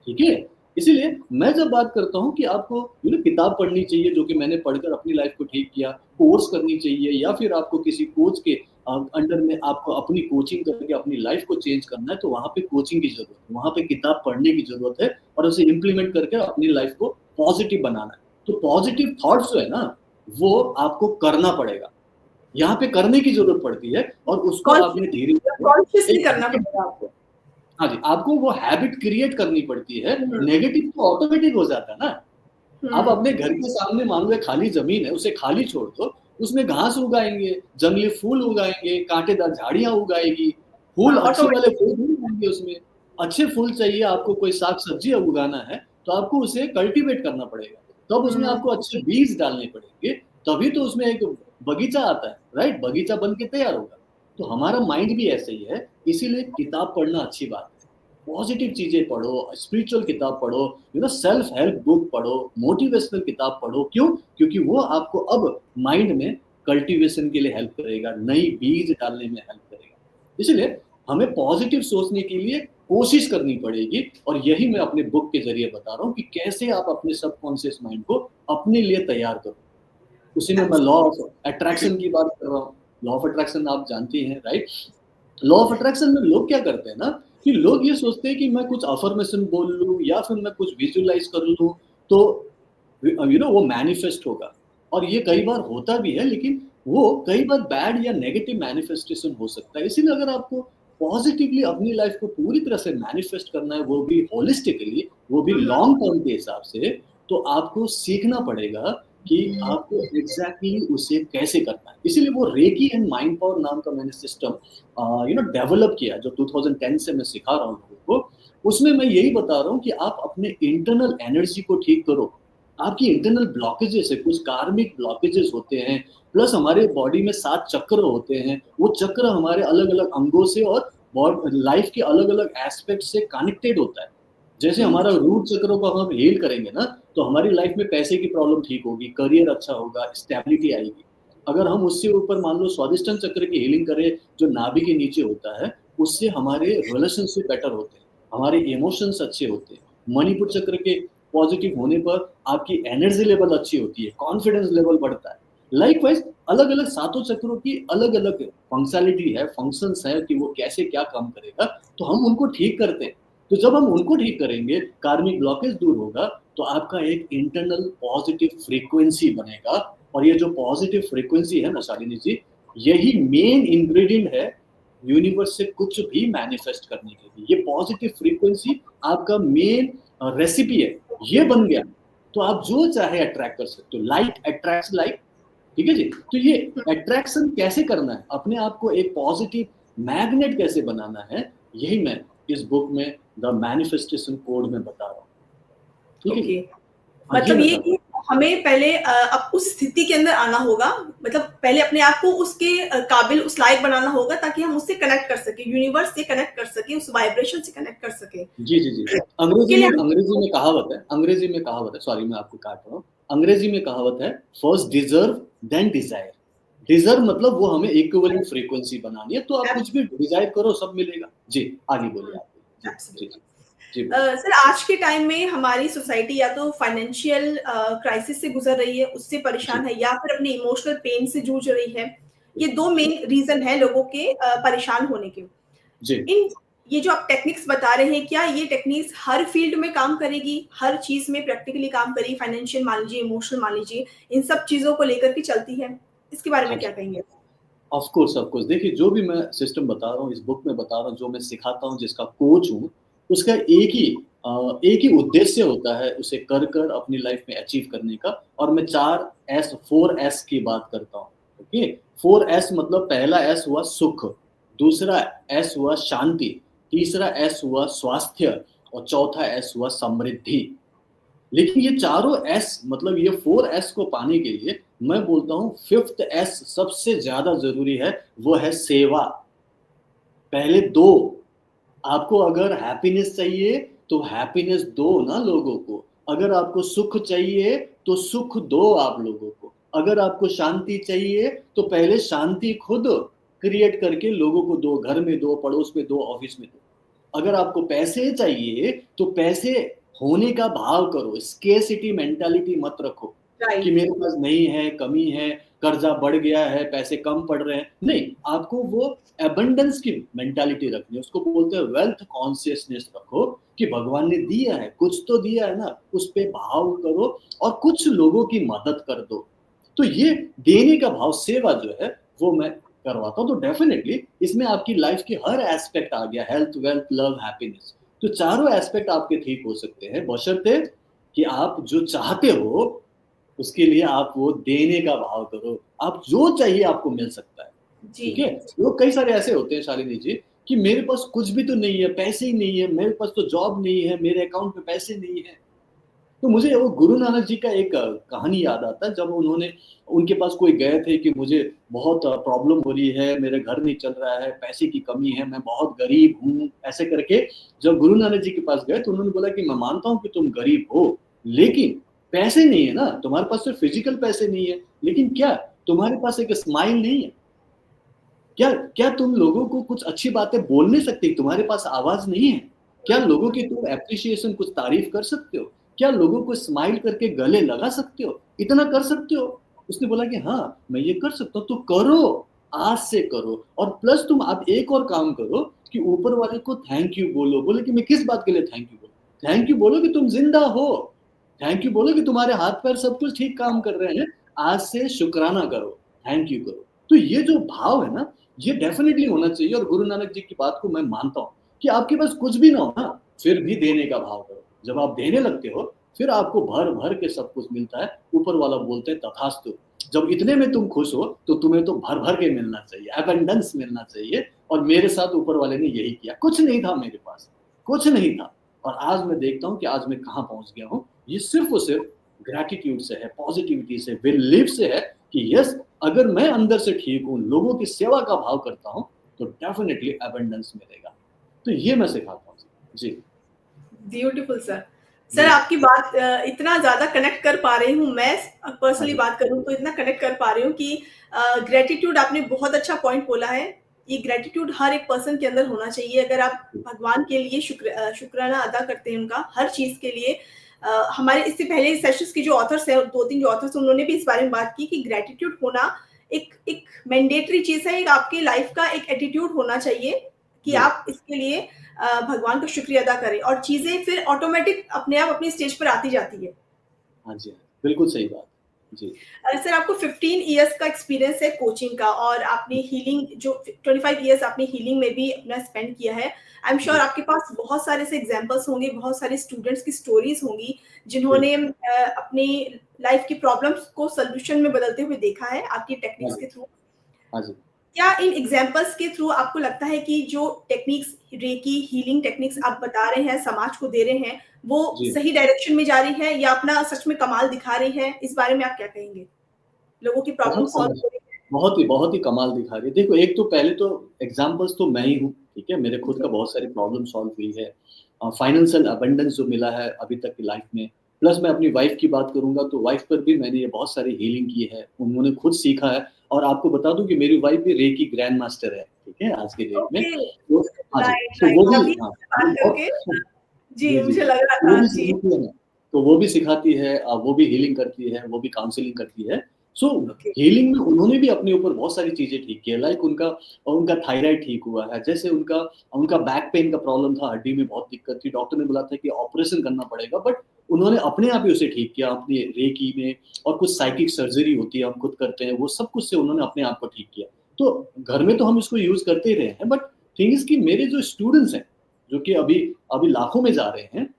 ठीक है? इसीलिए मैं जब बात करता हूँ कि आपको किताब पढ़नी चाहिए, जो कि मैंने पढ़कर अपनी लाइफ को ठीक किया, कोर्स करनी चाहिए, या फिर आपको किसी कोच के अंडर में आपको अपनी कोचिंग करके अपनी लाइफ को चेंज करना है, तो वहाँ पे कोचिंग की ज़रूरत है, वहाँ पे किताब पढ़ने की ज़रूरत है, और उसे इम्प्लीमेंट करके अपनी लाइफ को पॉज़िटिव बनाना है। तो पॉज़िटिव थॉट्स जो है ना, वो आपको करना पड़ेगा। यहाँ पे करने की ज़रूरत पड़ती है, और उसको आपने धीरे-धीरे कॉन्शियसली एक करना पड़ेगा आपको। हाँ जी, आपको वो हैबिट क्रिएट करनी पड़ती है। हुँ। नेगेटिव तो ऑटोमेटिक हो जाता है ना। आप हुँ। अपने घर के सामने मान लो एक खाली ज़मीन है, उसे खाली छोड़ दो, उसमें घास उगाएँगे, जंगली फूल उगाएँगे, कांटेदार झाड़ियाँ उगाएगी, फूल हाँ, अच्छे वाले ऑटोमेटिक। फूल नहीं आएँगे उसमें। अच्छे फूल चाहिए आपको, कोई साग-सब्ज़ी उगाना है, तो आपको उसे कल्टीवेट करना पड़ेगा। तब उसमें हुँ। आपको अच्छे बीज डालने पड़ेंगे, तभी तो उसमें एक बगीचा आता है, राइट? बगीचा बन के तैयार होगा। तो हमारा माइंड भी ऐसे ही है, इसीलिए किताब पढ़ना अच्छी बात है। पॉजिटिव चीज़ें पढ़ो, स्पिरिचुअल किताब पढ़ो, सेल्फ हेल्प बुक पढ़ो, मोटिवेशनल किताब पढ़ो। क्यों? क्योंकि वो आपको अब माइंड में कल्टीवेशन के लिए हेल्प करेगा, नई बीज डालने में हेल्प करेगा। इसलिए हमें पॉजिटिव सोचने के लिए कोशिश करनी पड़ेगी, और यही मैं अपने बुक के ज़रिए बता रहा हूँ कि कैसे आप अपने सबकॉन्शियस माइंड को अपने लिए तैयार करो। उसी में मैं लॉ ऑफ अट्रैक्शन की बात कर रहा हूँ। लॉ ऑफ अट्रैक्शन आप जानती हैं, राइट? लॉ ऑफ अट्रैक्शन में लोग क्या करते हैं ना कि लोग ये सोचते हैं कि मैं कुछ अफर्मेशन बोल लूं या फिर मैं कुछ विजुअलाइज कर लूं तो वो मैनिफेस्ट होगा। और ये कई बार होता भी है, लेकिन वो कई बार बैड या नेगेटिव मैनिफेस्टेशन हो सकता है। इसीलिए अगर आपको पॉजिटिवली अपनी लाइफ को पूरी तरह से मैनिफेस्ट करना है, वो भी होलिस्टिकली, वो भी लॉन्ग टर्म के हिसाब से, तो आपको सीखना पड़ेगा कि आपको एग्जैक्टली उसे कैसे करना है। इसीलिए वो रेकी एंड माइंड पावर नाम का मैंने सिस्टम डेवलप किया, जो 2010 से मैं सिखा रहा हूँ लोगों को। उसमें मैं यही बता रहा हूँ कि आप अपने इंटरनल एनर्जी को ठीक करो। आपकी इंटरनल ब्लॉकेजेस है, कुछ कार्मिक ब्लॉकेजेस होते हैं, प्लस हमारे बॉडी में 7 चक्र होते हैं। वो चक्र हमारे अलग अलग अंगों से और लाइफ के अलग अलग एस्पेक्ट से कनेक्टेड होता है। जैसे हमारा रूट चक्रों को हम हील करेंगे ना, तो हमारी लाइफ में पैसे की प्रॉब्लम ठीक होगी, करियर अच्छा होगा, स्टेबिलिटी आएगी। अगर हम उससे ऊपर मान लो स्वादिष्टान चक्र की हीलिंग करें, जो नाभि के नीचे होता है, उससे हमारे रिलेशनशिप बेटर होते हैं, हमारे इमोशंस अच्छे होते हैं। मणिपुर चक्र के पॉजिटिव होने पर आपकी एनर्जी लेवल अच्छी होती है, कॉन्फिडेंस लेवल बढ़ता है। लाइकवाइज अलग अलग सातों चक्रों की अलग अलग फंक्शनलिटी है, फंक्शंस है कि वो कैसे क्या काम करेगा, तो हम उनको ठीक करते हैं। तो जब हम उनको ठीक करेंगे, कार्मिक ब्लॉकेज दूर होगा, तो आपका एक इंटरनल पॉजिटिव फ्रीक्वेंसी बनेगा। और ये जो पॉजिटिव फ्रीक्वेंसी है ना शालिनी जी, यही मेन इंग्रेडिएंट है यूनिवर्स से कुछ भी मैनिफेस्ट करने के लिए। ये पॉजिटिव फ्रीक्वेंसी आपका मेन रेसिपी है। ये बन गया तो आप जो चाहे अट्रैक्ट कर सकते हो। लाइक अट्रैक्ट्स लाइक, ठीक है जी। तो ये अट्रैक्शन कैसे करना है, अपने आप को एक पॉजिटिव मैग्नेट कैसे बनाना है, यही मैं इस बुक में द मैनिफेस्टेशन कोड में बता रहा हूँ। ठीक है ओके, जी। हाँ, मतलब ये बता कि हमें पहले अब उस स्थिति के अंदर आना होगा, मतलब पहले अपने आप को उसके काबिल, उस लायक बनाना होगा, ताकि हम उससे कनेक्ट कर सके, यूनिवर्स से कनेक्ट कर सके, उस वाइब्रेशन से कनेक्ट कर सके। जी जी जी। उसके लिए अंग्रेजी में कहावत है, सॉरी मैं आपको काट रहा हूँ। अंग्रेजी में कहावत है, first deserve then desire. Deserve मतलब वो हमें इक्विवेलेंट फ्रीक्वेंसी बनानी है, तो आप कुछ भी डिजायर करो, सब मिलेगा। जी, आगे बोलिए आप। जी जी जी जी बोलिए। सर, आज के टाइम में हमारी सोसाइटी या तो फाइनेंशियल क्राइसिस से गुजर रही है, उससे जी परेशान है, या फिर अपने इमोशनल पेन से जूझ रही है। ये दो मेन रीजन है लोगों के परेशान होने के। जी इन ये जो आप टेक्निक्स बता रहे हैं, क्या ये टेक्निक्स हर फील्ड में काम करेगी, हर चीज में प्रैक्टिकली काम करेगी? फाइनेंशियल मान लीजिए, इमोशनल मान लीजिए, इन सब चीजों को लेकर के चलती है। इसके बारे हाँ में जी। क्या कहेंगे? Of course of course. देखिए, जो भी मैं सिस्टम बता रहा हूँ, इस बुक में बता रहा हूँ, जो मैं सिखाता हूँ, जिसका कोच हूँ, उसका एक ही उद्देश्य होता है, उसे कर कर अपनी लाइफ में अचीव करने का। और मैं 4 की बात करता हूँ। ओके, 4S मतलब पहला S हुआ सुख, दूसरा S हुआ शांति, तीसरा S हुआ स्वास्थ्य, और चौथा S हुआ समृद्धि। लेकिन ये चारों एस, मतलब ये 4S को पाने के लिए मैं बोलता हूँ 5th S सबसे ज्यादा जरूरी है, वो है सेवा। पहले दो, आपको अगर हैप्पीनेस चाहिए तो हैप्पीनेस दो ना लोगों को। अगर आपको सुख चाहिए तो सुख दो आप लोगों को। अगर आपको शांति चाहिए तो पहले शांति खुद क्रिएट करके लोगों को दो, घर में दो, पड़ोस में दो, ऑफिस में दो। अगर आपको पैसे चाहिए तो पैसे होने का भाव करो, स्केर्सिटी मेंटालिटी मत रखो कि राइट। मेरे पास नहीं है, कमी है, कर्जा बढ़ गया है, पैसे कम पड़ रहे हैं। नहीं, आपको वो एबंडेंस की मेंटालिटी रखनी है। उसको बोलते हैं वेल्थ कॉन्शियसनेस रखो कि भगवान ने दिया है, कुछ तो दिया है ना, उस पे भाव करो और कुछ लोगों की मदद कर दो। तो ये देने का भाव, सेवा जो है, वो मैं करवाता हूँ। तो डेफिनेटली इसमें आपकी लाइफ की हर एस्पेक्ट आ गया, हेल्थ, वेल्थ, लव, हैप्पीनेस। तो चारों एस्पेक्ट आपके ठीक हो सकते हैं, बशर्ते कि आप जो चाहते हो उसके लिए आप वो देने का भाव करो। आप जो चाहिए आपको मिल सकता है। जी। ठीक है। लोग कई सारे ऐसे होते हैं शालिनी जी कि मेरे पास कुछ भी तो नहीं है, पैसे ही नहीं है, मेरे पास तो जॉब नहीं है, मेरे अकाउंट में पैसे नहीं है। तो मुझे वो गुरु नानक जी का एक कहानी याद आता है। जब उन्होंने, उनके पास कोई गए थे कि मुझे बहुत प्रॉब्लम हो रही है, मेरे घर नहीं चल रहा है, पैसे की कमी है, मैं बहुत गरीब हूँ, ऐसे करके जब गुरु नानक जी के पास गए तो उन्होंने बोला कि मैं मानता हूँ कि तुम गरीब हो, लेकिन पैसे नहीं है ना, तुम्हारे पास सिर्फ फिजिकल पैसे नहीं है, लेकिन क्या तुम्हारे पास एक स्माइल नहीं है? क्या क्या तुम लोगों को कुछ अच्छी बातें बोल नहीं सकते? तुम्हारे पास आवाज नहीं है? क्या लोगों की तुम एप्रिसिएशन, कुछ तारीफ कर सकते हो? क्या लोगों को स्माइल करके गले लगा सकते हो? इतना कर सकते हो? उसने बोला कि हाँ, मैं ये कर सकता हूँ। तो करो, आज से करो। और प्लस तुम आप एक और काम करो कि ऊपर वाले को थैंक यू बोलो। बोले कि मैं किस बात के लिए थैंक यू बोलो? थैंक यू बोलो कि तुम जिंदा हो, थैंक यू बोलो कि तुम्हारे हाथ पैर सब कुछ ठीक काम कर रहे हैं, आज से शुक्राना करो, थैंक यू करो। तो ये जो भाव है ना, ये डेफिनेटली होना चाहिए। और गुरु नानक जी की बात को मैं मानता हूँ कि आपके पास कुछ भी ना हो ना, फिर भी देने का भाव करो। जब आप देने लगते हो फिर आपको भर भर के सब कुछ मिलता है। ऊपर वाला बोलते हैं तथास्तु। जब इतने में तुम खुश हो तो तुम्हें तो भर भर के मिलना चाहिए, एबंडेंस मिलना चाहिए। और मेरे साथ ऊपर वाले ने यही किया। कुछ नहीं था मेरे पास, कुछ नहीं था, और आज मैं देखता हूँ कि आज मैं कहाँ पहुंच गया हूँ। ये सिर्फ और सिर्फ ग्रैटिट्यूड से है, पॉजिटिविटी से, बिलीफ से है कि यस, अगर मैं अंदर से ठीक हूँ, लोगों की सेवा का भाव करता हूँ, तो डेफिनेटली एबंडेंस मिलेगा। तो ये मैं सिखाता हूँ जी। Beautiful sir. जी। सर आपकी बात इतना ज्यादा कनेक्ट कर पा रही हूँ, मैं पर्सनली हाँ बात करूँ तो इतना कनेक्ट कर पा रही हूँ कि ग्रेटिट्यूड आपने बहुत अच्छा पॉइंट बोला है। ये ग्रेटिट्यूड हर एक पर्सन के अंदर होना चाहिए। अगर आप भगवान के लिए शुक्राना अदा करते हैं उनका हर चीज के लिए। हमारे इससे पहले सेशंस की जो ऑथर्स है, 2-3 जो ऑथर्स, उन्होंने भी इस बारे में बात की कि ग्रेटिट्यूड होना एक मैंडेटरी चीज है, एक आपकी लाइफ का एक एटीट्यूड होना चाहिए कि जी। आप इसके लिए भगवान का शुक्रिया अदा करें और चीजें फिर ऑटोमेटिक अपने आप अपनी स्टेज पर आती जाती है। हाँ जी, बिल्कुल सही बात। जी। सर आपको 15 इयर्स का एक्सपीरियंस है कोचिंग का, और आपने हीलिंग जो 25 इयर्स आपने हीलिंग में भी अपना स्पेंड किया है। आई एम श्योर जी। आपके पास बहुत सारे से एग्जांपल्स होंगे, बहुत सारे स्टूडेंट्स की स्टोरीज होंगी जिन्होंने बिल्कुल। अपनी लाइफ की प्रॉब्लम्स को सोल्यूशन में बदलते हुए देखा है आपकी हाँ टेक्निक्स जी। के थ्रू। हाँ जी। क्या इन एग्जाम्पल्स के थ्रू आपको लगता है कि जो टेक्निक्स, रेकी हीलिंग टेक्निक्स आप बता रहे हैं, समाज को दे रहे हैं, वो जी। सही डायरेक्शन में जा रही है या अपना सच में कमाल दिखा रही है? इस बारे में आप क्या कहेंगे? लोगों की प्रॉब्लम बहुत सॉल्व समय, हो रही है? बहुत ही कमाल दिखा रही है। देखो, एक तो पहले तो एग्जांपल्स तो मैं ही हूँ, ठीक है? मेरे खुद का बहुत सारी प्रॉब्लम सॉल्व हुई है। फाइनेंशियल अबंडेंस जो मिला है अभी तक की लाइफ में, प्लस मैं अपनी वाइफ की बात करूँगा तो वाइफ पर भी मैंने ये बहुत सारी हीलिंग की है, उन्होंने खुद सीखा है। और आपको बता दूँ कि मेरी वाइफ भी रेकी ग्रैंड मास्टर है, ठीक है? आज के डेट में। ओके, तो हाँ जी, राइट, तो राइट। वो भी तभी हाँ, आपसे वो बात करके बहुत जी, जी, जी। मुझे लग रहा वो था। भी जी, सिखाती है, तो वो भी सिखाती है, वो भी हीलिंग करती है, वो भी काउंसलिंग करती है। So okay. हीलिंग में उन्होंने भी अपने ऊपर बहुत सारी चीज़ें ठीक की है, लाइक उनका थायराइड ठीक हुआ है, जैसे उनका उनका बैक पेन का प्रॉब्लम था, हड्डी में बहुत दिक्कत थी, डॉक्टर ने बोला था कि ऑपरेशन करना पड़ेगा, बट उन्होंने अपने आप ही उसे ठीक किया अपनी रेकी में। और कुछ साइकिक सर्जरी होती है, हम खुद करते हैं, वो सब कुछ से उन्होंने अपने आप को ठीक किया। तो घर में तो हम इसको यूज़ करते ही रहे हैं, बट थिंग इज़ कि मेरे जो स्टूडेंट्स हैं, जो कि अभी अभी लाखों में जा रहे हैं,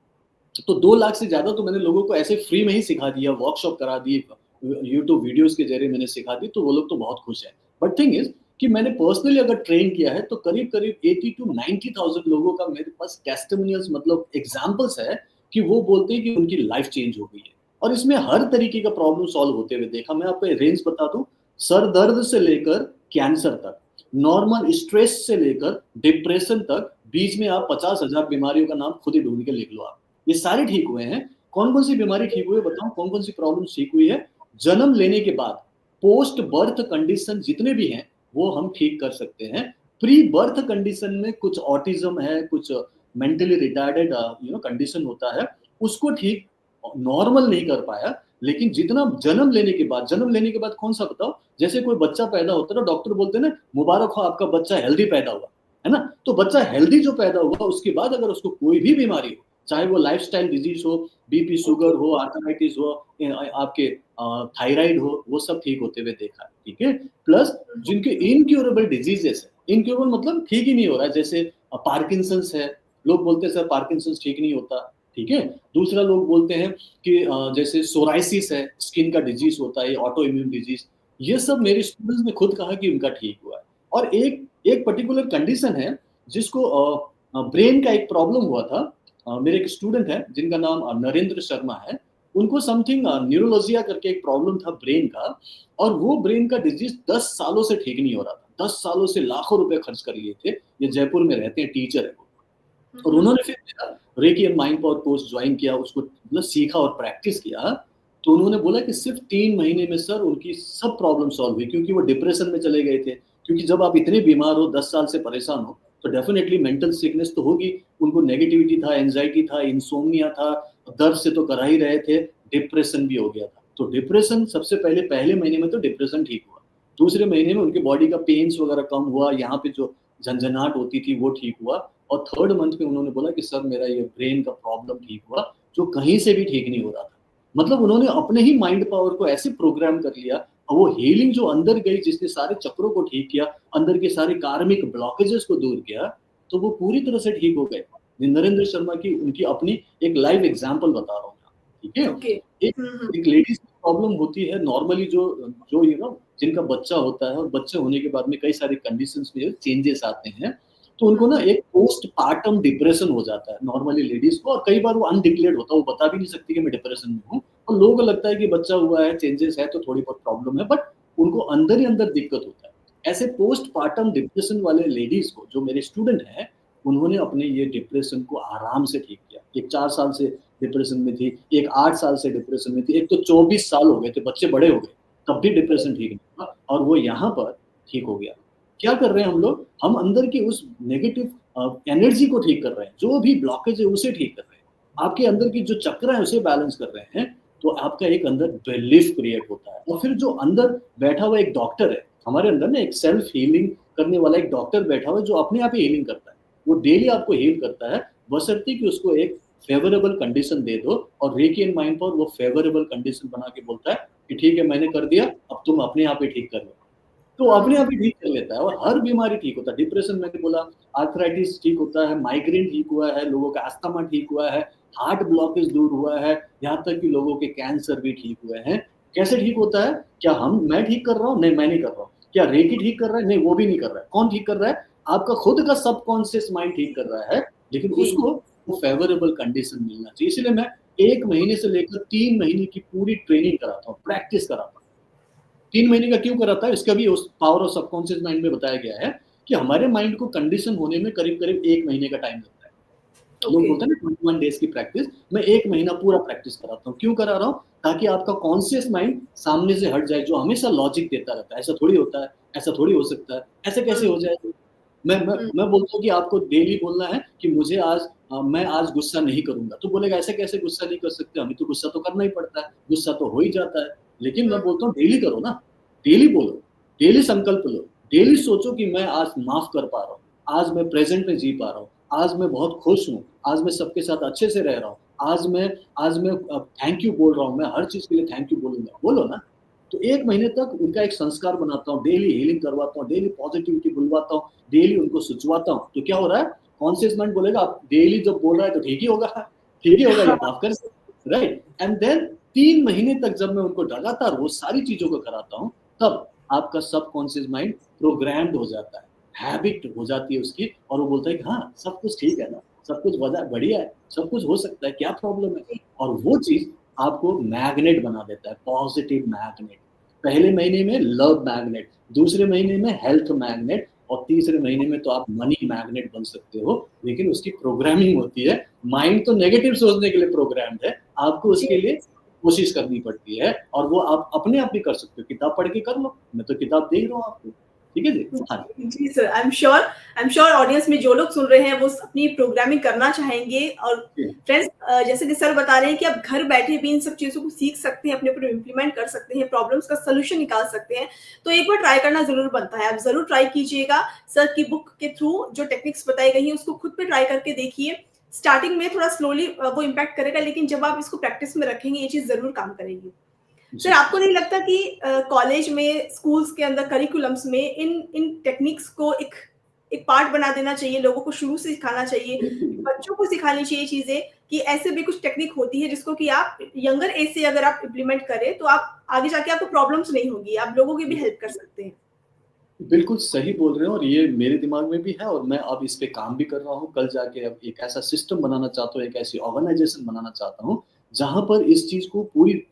तो 2 लाख से ज़्यादा तो मैंने लोगों को ऐसे फ्री में ही सिखा दिया, वर्कशॉप करा दी, यूट्यूब वीडियोज़ के ज़रिए मैंने सिखा दी, तो वो लोग तो बहुत खुश हैं। बट थिंग इज़ कि मैंने पर्सनली अगर ट्रेन किया है, तो करीब-करीब 80 टू 90,000 लोगों का मेरे पास टेस्टिमोनियल्स, मतलब एग्ज़ाम्पल्स है कि वो बोलते हैं कि उनकी लाइफ़ चेंज हो गई है। और इसमें हर तरीके का प्रॉब्लम सॉल्व होते हुए देखा। मैं आपको रेंज बता दूँ, सर दर्द से लेकर कैंसर तक, नॉर्मल स्ट्रेस से लेकर डिप्रेशन तक, बीच में आप 50,000 बीमारियों का नाम खुद ही ढूँढ के लिख लो आप। ये सारे ठीक हुए हैं। कौन-कौन सी बीमारी ठीक हुई है बताऊँ? कौन-कौन सी प्रॉब्लम ठीक हुई है? जन्म लेने के बाद पोस्ट बर्थ कंडीशन जितने भी हैं, वो हम ठीक कर सकते हैं। प्री बर्थ कंडीशन में कुछ ऑटिज़्म है, कुछ मेंटली रिटार्डेड कंडीशन होता है, उसको ठीक नॉर्मल नहीं कर पाया। लेकिन जितना जन्म लेने के बाद कौन-सा बताओ? जैसे कोई बच्चा पैदा होता है ना, डॉक्टर बोलते हैं ना, मुबारक हो आपका बच्चा हेल्दी पैदा हुआ, है ना? तो बच्चा हेल्दी जो पैदा हुआ, उसके बाद अगर उसको कोई भी बीमारी हो, चाहे वो लाइफस्टाइल डिजीज हो, बीपी, शुगर हो, आर्थराइटिस हो, आपके थायराइड हो, वो सब ठीक होते हुए देखा है, ठीक है? प्लस जिनके इनक्योरेबल डिजीजेस है, इनक्योरेबल मतलब ठीक ही नहीं हो रहा है, जैसे पार्किंसंस है, लोग बोलते हैं सर पार्किंसंस ठीक नहीं होता, ठीक है? दूसरा लोग बोलते हैं कि जैसे सोराइसिस है, स्किन का डिजीज होता है, ऑटो इम्यून डिजीज, ये सब मेरे स्टूडेंट्स ने खुद कहा कि उनका ठीक हुआ है। और एक एक पर्टिकुलर कंडीशन है जिसको ब्रेन का एक प्रॉब्लम हुआ था। मेरे एक स्टूडेंट है जिनका नाम नरेंद्र शर्मा है। उनको समथिंग न्यूरोलॉजिया करके एक प्रॉब्लम था ब्रेन का, और वो ब्रेन का डिजीज 10 सालों से ठीक नहीं हो रहा था। 10 सालों से लाखों रुपए खर्च कर लिए थे। ये जयपुर में रहते हैं, टीचर है वो। और उन्होंने फिर मेरा recce and mind power course join किया, उसको मतलब सीखा और प्रैक्टिस किया। तो उन्होंने बोला कि सिर्फ 3 महीने में सर उनकी सब प्रॉब्लम सॉल्व हुई, क्योंकि वो डिप्रेशन में चले गए थे। क्योंकि जब आप इतने बीमार हो, 10 साल से परेशान हो, तो डेफिनेटली मेंटल सिकनेस तो होगी। उनको नेगेटिविटी था, एंजाइटी था, इंसोम्निया था, दर्द से तो करा ही रहे थे, डिप्रेशन भी हो गया था। तो डिप्रेशन सबसे पहले महीने में तो डिप्रेशन ठीक हुआ। दूसरे महीने में उनके बॉडी का पेन्स वगैरह कम हुआ, यहाँ पे जो झंझनाहट होती थी वो ठीक हुआ, और थर्ड मंथ में उन्होंने बोला कि सर मेरा ये ब्रेन का प्रॉब्लम ठीक हुआ, जो कहीं से भी ठीक नहीं हो रहा था। मतलब उन्होंने अपने ही माइंड पावर को ऐसे प्रोग्राम कर लिया, और वो हीलिंग जो अंदर गई, जिसने सारे चक्रों को ठीक किया, अंदर के सारे कार्मिक ब्लॉकेजेस को दूर किया, तो वो पूरी तरह से ठीक हो गए। नरेंद्र शर्मा की उनकी अपनी एक लाइव एग्जाम्पल बता रहा हूँ, ठीक है। ओके। एक लेडीज की प्रॉब्लम होती है नॉर्मली, जो जिनका बच्चा होता है, और बच्चे होने के बाद में कई सारे कंडीशंस में चेंजेस आते हैं, तो उनको ना एक पोस्ट पार्टम डिप्रेशन हो जाता है नॉर्मली लेडीज को, और कई बार वो अनडिक्लेयर्ड होता है, वो बता भी नहीं सकती कि मैं डिप्रेशन में हूँ, और लोगों को लगता है कि बच्चा हुआ है, चेंजेस है, तो थोड़ी बहुत प्रॉब्लम है, बट उनको अंदर ही अंदर दिक्कत होता है। ऐसे पोस्ट पार्टम डिप्रेशन वाले लेडीज को, जो मेरे स्टूडेंट हैं, उन्होंने अपने ये डिप्रेशन को आराम से ठीक किया। एक 4 साल से डिप्रेशन में थी, एक 8 साल से डिप्रेशन में थी, एक तो 24 साल हो गए थे, बच्चे बड़े हो गए, तब भी डिप्रेशन ठीक नहीं हुआ, और वो यहाँ पर ठीक हो गया। क्या कर रहे हैं हम लोग? हम अंदर की उस नेगेटिव एनर्जी को ठीक कर रहे हैं, जो भी ब्लॉकेज है उसे ठीक कर रहे हैं, आपके अंदर की जो चक्र है उसे बैलेंस कर रहे हैं, तो आपका एक अंदर बिलीफ क्रिएट होता है। और फिर जो अंदर बैठा हुआ एक डॉक्टर है, हमारे अंदर ना एक सेल्फ हीलिंग करने वाला एक डॉक्टर बैठा हुआ है, जो अपने आप ही हीलिंग करता है, वो डेली आपको हील करता है, बशर्ते कि उसको एक फेवरेबल कंडीशन दे दो, और रेकी एंड माइंड पर वो फेवरेबल कंडीशन बना के बोलता है कि ठीक है मैंने कर दिया, अब तुम अपने आप ही ठीक कर लो, तो अपने आप ही ठीक कर लेता है, और हर बीमारी ठीक होता है। डिप्रेशन मैंने बोला, आर्थराइटिस ठीक होता है, माइग्रेन ठीक हुआ है, लोगों का अस्थमा ठीक हुआ है, हार्ट ब्लॉकेज दूर हुआ है, यहाँ तक कि लोगों के कैंसर भी ठीक हुए हैं। कैसे ठीक होता है? क्या मैं ठीक कर रहा हूँ? नहीं, मैं नहीं कर रहा हूँ। क्या रेकी ठीक कर रहा है? नहीं, वो भी नहीं कर रहा है। कौन ठीक कर रहा है? आपका खुद का सबकॉन्शियस माइंड ठीक कर रहा है, लेकिन उसको वो फेवरेबल कंडीशन मिलना चाहिए। इसलिए मैं 1 महीने से लेकर 3 महीने की पूरी ट्रेनिंग कराता हूँ, प्रैक्टिस कराता हूँ। 3 महीने का क्यों कराता है? इसका भी उस पावर ऑफ सबकॉन्शियस माइंड में बताया गया है कि हमारे माइंड को कंडीशन होने में करीब-करीब 1 महीने का टाइम लगता है। लोग बोलते हैं ना 21 डेज की प्रैक्टिस, मैं 1 महीना पूरा प्रैक्टिस कराता हूँ। क्यों करा रहा हूँ? ताकि आपका कॉन्शियस माइंड सामने से हट जाए, जो हमेशा लॉजिक देता रहता है, ऐसा थोड़ी होता है, ऐसा थोड़ी हो सकता है, ऐसे कैसे हो जाएगा? मैं बोलता हूँ कि आपको डेली बोलना है कि मुझे मैं आज गुस्सा नहीं करूंगा, तो बोलेगा ऐसे कैसे गुस्सा नहीं कर सकते, हमें तो गुस्सा तो करना ही पड़ता है, गुस्सा तो हो ही जाता है। लेकिन मैं बोलता हूँ डेली करो ना, डेली बोलो, डेली संकल्प लो, डेली सोचो कि मैं आज माफ कर पा रहा हूँ, आज मैं प्रेजेंट में जी पा रहा हूँ, आज मैं बहुत खुश हूँ, आज मैं सबके साथ अच्छे से रह रहा हूँ, आज मैं थैंक यू बोल रहा हूँ, मैं हर चीज के लिए थैंक यू बोलूंगा, बोलो ना। तो 1 महीने तक उनका एक संस्कार बनाता हूँ, डेली हीलिंग करवाता हूँ, डेली पॉजिटिविटी बुलवाता हूँ, डेली उनको सुचवाता हूँ। तो क्या हो रहा है? कॉन्शियस माइंड बोलेगा आप डेली जब बोल रहा है तो ठीक ही होगा, ठीक ही होगा, ये माफ कर, राइट। एंड देन 3 महीने तक जब मैं उनको लगातार वो सारी चीजों को कराता हूँ, तब आपका सबकॉन्शियस माइंड प्रोग्राम्ड हो जाता है, हैबिट हो जाती है उसकी, और वो बोलता है कि हाँ सब कुछ ठीक है ना, सब कुछ बढ़िया है, सब कुछ हो सकता है, क्या प्रॉब्लम है? और वो चीज आपको मैग्नेट बना देता है, पॉजिटिव मैग्नेट। पहले महीने में लव मैग्नेट, दूसरे महीने में हेल्थ मैग्नेट, और तीसरे महीने में तो आप मनी मैग्नेट बन सकते हो। लेकिन उसकी प्रोग्रामिंग होती है, माइंड तो नेगेटिव सोचने के लिए प्रोग्राम्ड है, आपको उसके लिए कोशिश करनी पड़ती है, और वो आप अपने आप भी कर सकते हो, किताब पढ़ के कर लो, मैं तो किताब देख रहा हूँ आपको, ठीक है जी। हाँ जी sir, I am sure audience में जो लोग सुन रहे हैं वो अपनी प्रोग्रामिंग करना चाहेंगे। और फ्रेंड्स, जैसे कि सर बता रहे हैं कि आप घर बैठे भी इन सब चीज़ों को सीख सकते हैं, अपने ऊपर इम्प्लीमेंट कर सकते हैं, प्रॉब्लम्स का सोल्यूशन निकाल सकते हैं। तो एक बार ट्राई करना ज़रूर बनता है, आप ज़रूर ट्राई कीजिएगा। सर की बुक के थ्रू जो टेक्निक्स बताई गई हैं उसको खुद पे ट्राई करके देखिए। स्टार्टिंग में थोड़ा स्लोली वो इम्पैक्ट करेगा, लेकिन जब आप इसको प्रैक्टिस में रखेंगे ये चीज़ ज़रूर काम करेगी। सर, आपको नहीं लगता कि कॉलेज में, स्कूल्स के अंदर करिकुलम्स में इन टेक्निक्स को एक पार्ट बना देना चाहिए, लोगों को शुरू से सिखाना चाहिए, बच्चों को सिखानी चाहिए चीजें कि ऐसे भी कुछ टेक्निक होती है जिसको कि आप यंगर एज से अगर आप इम्प्लीमेंट करें तो आप आगे जाके आपको प्रॉब्लम्स नहीं होगी, आप लोगों की भी हेल्प कर सकते हैं। बिल्कुल सही बोल रहे हो, और ये मेरे दिमाग में भी है, और मैं अब इस पे काम भी कर रहा हूँ। कल जाके अब एक ऐसा सिस्टम बनाना चाहता हूँ, एक ऐसी ऑर्गेनाइजेशन बनाना चाहता हूँ, जहाँ पर इस चीज को पूरी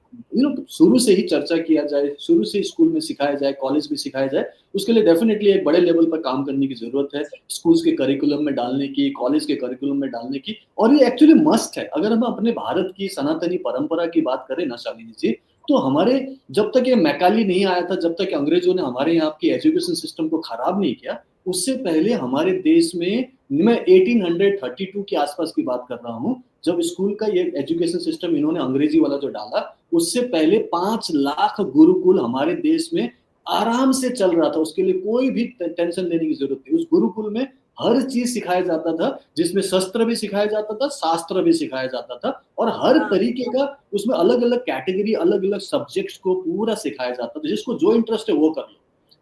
शुरू से ही चर्चा किया जाए, शुरू से स्कूल में सिखाया जाए, कॉलेज में सिखाया जाए। उसके लिए डेफिनेटली एक बड़े लेवल पर काम करने की जरूरत है, स्कूल्स के करिकुलम में डालने की, कॉलेज के करिकुलम में डालने की, और ये एक्चुअली मस्ट है। अगर हम अपने भारत की सनातनी परंपरा की बात करें ना शालिनी जी, तो हमारे जब तक ये मैकाली नहीं आया था, जब तक अंग्रेजों ने हमारे यहाँ की एजुकेशन सिस्टम को खराब नहीं किया, उससे पहले हमारे देश में, मैं 1832 के आसपास की बात कर रहा हूँ, जब स्कूल का ये एजुकेशन सिस्टम इन्होंने अंग्रेजी वाला जो डाला, उससे पहले 5 लाख गुरुकुल हमारे देश में आराम से चल रहा था, उसके लिए कोई भी टेंशन लेने की जरूरत नहीं। उस गुरुकुल में हर चीज सिखाया जाता था, जिसमें शस्त्र भी सिखाया जाता था, शास्त्र भी सिखाया जाता था, और हर हाँ। तरीके का उसमें अलग अलग कैटेगरी, अलग अलग सब्जेक्ट्स को पूरा सिखाया जाता था। जिसको जो इंटरेस्ट है वो कर लो।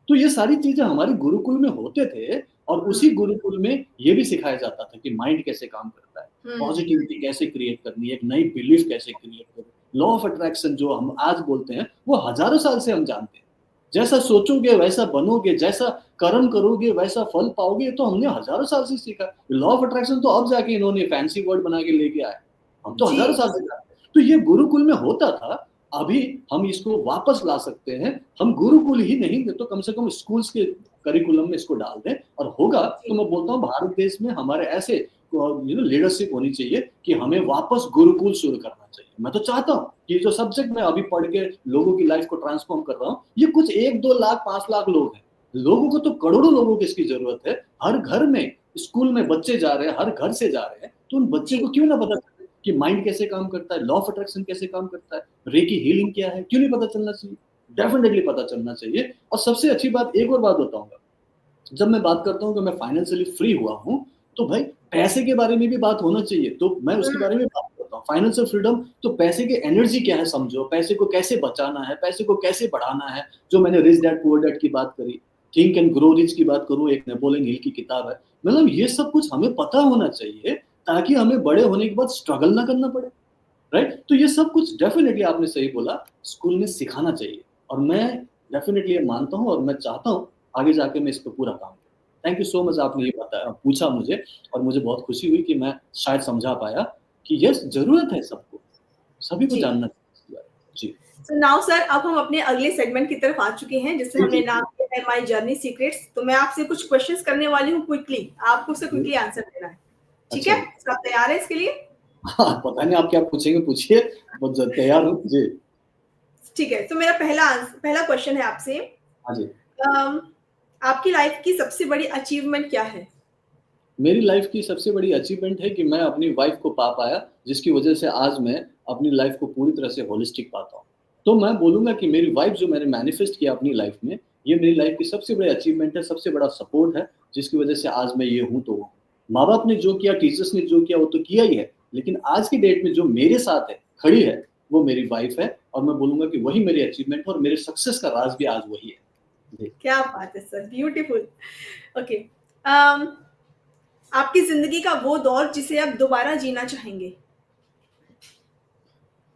तो ये सारी चीजें हमारे गुरुकुल में होते थे, और उसी गुरुकुल में ये भी सिखाया जाता था कि माइंड कैसे काम करता है, पॉजिटिविटी कैसे क्रिएट करनी है, एक नई बिलीफ कैसे क्रिएट करनी है, लॉ ऑफ अट्रैक्शन जो हम आज बोलते हैं वो हजारों साल से हम जानते हैं। जैसा सोचोगे वैसा बनोगे, जैसा कर्म करोगे वैसा फल पाओगे, तो हमने हजारों साल से सीखा। लॉ ऑफ अट्रैक्शन तो अब जाके इन्होंने फैंसी वर्ड बना के लेके आए, हम तो हजारों साल से जानते हैं। तो ये गुरुकुल में होता था, अभी हम इसको वापस ला सकते हैं। हम गुरुकुल ही नहीं तो कम से कम स्कूल्स के करिकुलम में इसको डाल दें, और होगा तो मैं बोलता हूँ भारत देश में हमारे ऐसे लीडरशिप होनी चाहिए कि हमें वापस गुरुकुल शुरू करना चाहिए। मैं तो चाहता हूँ कि जो सब्जेक्ट मैं अभी पढ़ के लोगों की लाइफ को ट्रांसफॉर्म कर रहा हूँ, ये कुछ 1-2 लाख 5 लाख लोग हैं, लोगों को तो करोड़ों लोगों की इसकी जरूरत है। हर घर में स्कूल में बच्चे जा रहे हैं, हर घर से जा रहे हैं, तो उन बच्चे को क्यों ना पता चले कि माइंड कैसे काम करता है, लॉ ऑफ अट्रैक्शन कैसे काम करता है, रेकी हीलिंग क्या है, क्यों नहीं पता चलना चाहिए? डेफिनेटली पता चलना चाहिए। और सबसे अच्छी बात, एक और बात बताऊंगा, जब मैं बात करता हूँ कि मैं फाइनेंशियली फ्री हुआ हूँ, तो भाई पैसे के बारे में भी बात होना चाहिए, तो मैं उसके बारे में बात करता हूँ। फाइनेंशियल फ्रीडम, तो पैसे की एनर्जी क्या है समझो, पैसे को कैसे बचाना है, पैसे को कैसे बढ़ाना है। जो मैंने रिच डैड पुअर डैड की बात करी, थिंक एंड ग्रो रिच की बात करूँ, एक नेपोलियन हिल की किताब है, मतलब ये सब कुछ हमें पता होना चाहिए, ताकि हमें बड़े होने के बाद स्ट्रगल ना करना पड़े, राइट? तो ये सब कुछ डेफिनेटली आपने सही बोला, स्कूल में सिखाना चाहिए, और मैं डेफिनेटली ये मानता हूँ, और मैं चाहता हूँ आगे जाके मैं इस पर पूरा काम करूँ। थैंक यू सो मच, आपने ये पूछा मुझे, और मुझे बहुत खुशी हुई कि मैं शायद समझा पाया कि यस, जरूरत है सबको, सभी को जी। जानना चाहिए इसके बारे में। जी सो नाउ सर, अब हम अपने अगले सेगमेंट की तरफ आ चुके हैं, जिसे जी हमने जी नाम दिया है माय जर्नी सीक्रेट्स। तो मैं आपसे कुछ क्वेश्चंस करने वाली हूँ क्विकली, आपको उससे क्विकली आंसर देना है। ठीक अच्छा है? जी। सब तैयार है इसके लिए? हाँ, पता नहीं आप क्या पूछेंगे, पूछिए, बहुत तैयार हूँ जी। ठीक है, तो मेरा पहला क्वेश्चन है आपसे। हाँ जी। अम, आपकी लाइफ की सबसे बड़ी अचीवमेंट क्या है? मेरी लाइफ की सबसे बड़ी अचीवमेंट है कि मैं अपनी वाइफ को पा पाया, जिसकी वजह से आज मैं अपनी लाइफ को पूरी तरह से होलिस्टिक पाता हूँ। तो मैं बोलूँगा कि मेरी वाइफ जो मैंने मैनिफेस्ट किया अपनी लाइफ में, ये मेरी लाइफ की सबसे बड़ी अचीवमेंट है, सबसे बड़ा सपोर्ट है, जिसकी वजह से आज मैं ये हूँ तो हूँ। माँ-बाप ने जो किया, टीचर्स ने जो किया, वो तो किया ही है, लेकिन आज की डेट में जो मेरे साथ है, खड़ी है, वो मेरी वाइफ है, और मैं बोलूँगा कि वही मेरी अचीवमेंट है, और मेरे सक्सेस का राज़ भी आज वही है। जी। क्या बात है सर, ब्यूटीफुल। ओके, अम, आपकी ज़िंदगी का वो दौर जिसे आप दोबारा जीना चाहेंगे?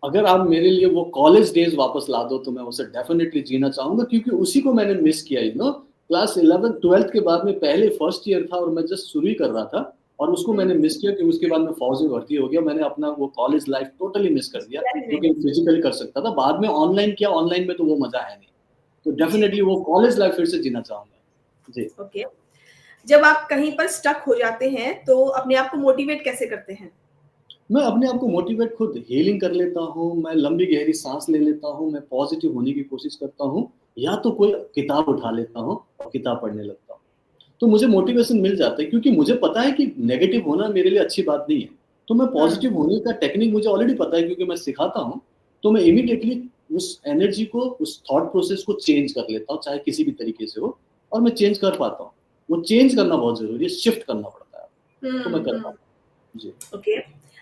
अगर आप मेरे लिए वो कॉलेज डेज़ वापस ला दो, तो मैं उसे डेफ़िनेटली जीना चाहूँगा, क्योंकि उसी को मैंने मिस किया, क्लास 11th-12th के बाद में पहले फर्स्ट ईयर था, और मैं जस्ट शुरू ही कर रहा था, और उसको मैंने मिस किया कि उसके बाद मैं फ़ौज में भर्ती हो गया। मैंने अपना वो कॉलेज लाइफ़ टोटली मिस कर दिया, जो कि फिज़िकली कर सकता था। बाद में ऑनलाइन किया, ऑनलाइन में तो वो मज़ा है नहीं। तो डेफ़िनेटली वो कॉलेज लाइफ़ फिर से जीना चाहूँगा। जी। ओके। जब आप कहीं पर स्टक हो जाते हैं, तो अपने आप को मोटिवेट कैसे करते हैं? मैं अपने आप को मोटिवेट खुद हीलिंग कर लेता हूँ, मैं लंबी गहरी सांस ले लेता हूँ, मैं पॉजिटिव होने की कोशिश करता हूँ, या तो कोई किताब उठा लेता हूँ और किताब पढ़ने लगता हूँ। तो मुझे मोटिवेशन मिल जाता है, क्योंकि मुझे पता है कि नेगेटिव होना मेरे लिए अच्छी बात नहीं है। तो मैं पॉजिटिव होने का टेक्निक मुझे ऑलरेडी पता है, क्योंकि मैं सिखाता हूँ। तो मैं इमीडिएटली उस एनर्जी को, उस थॉट प्रोसेस को चेंज कर लेता हूँ, चाहे किसी भी तरीके से हो, और मैं चेंज कर पाता हूँ। वो चेंज करना बहुत ज़रूरी है, शिफ्ट करना पड़ता है, तो मैं कर पाता हूँ। जी। ओके,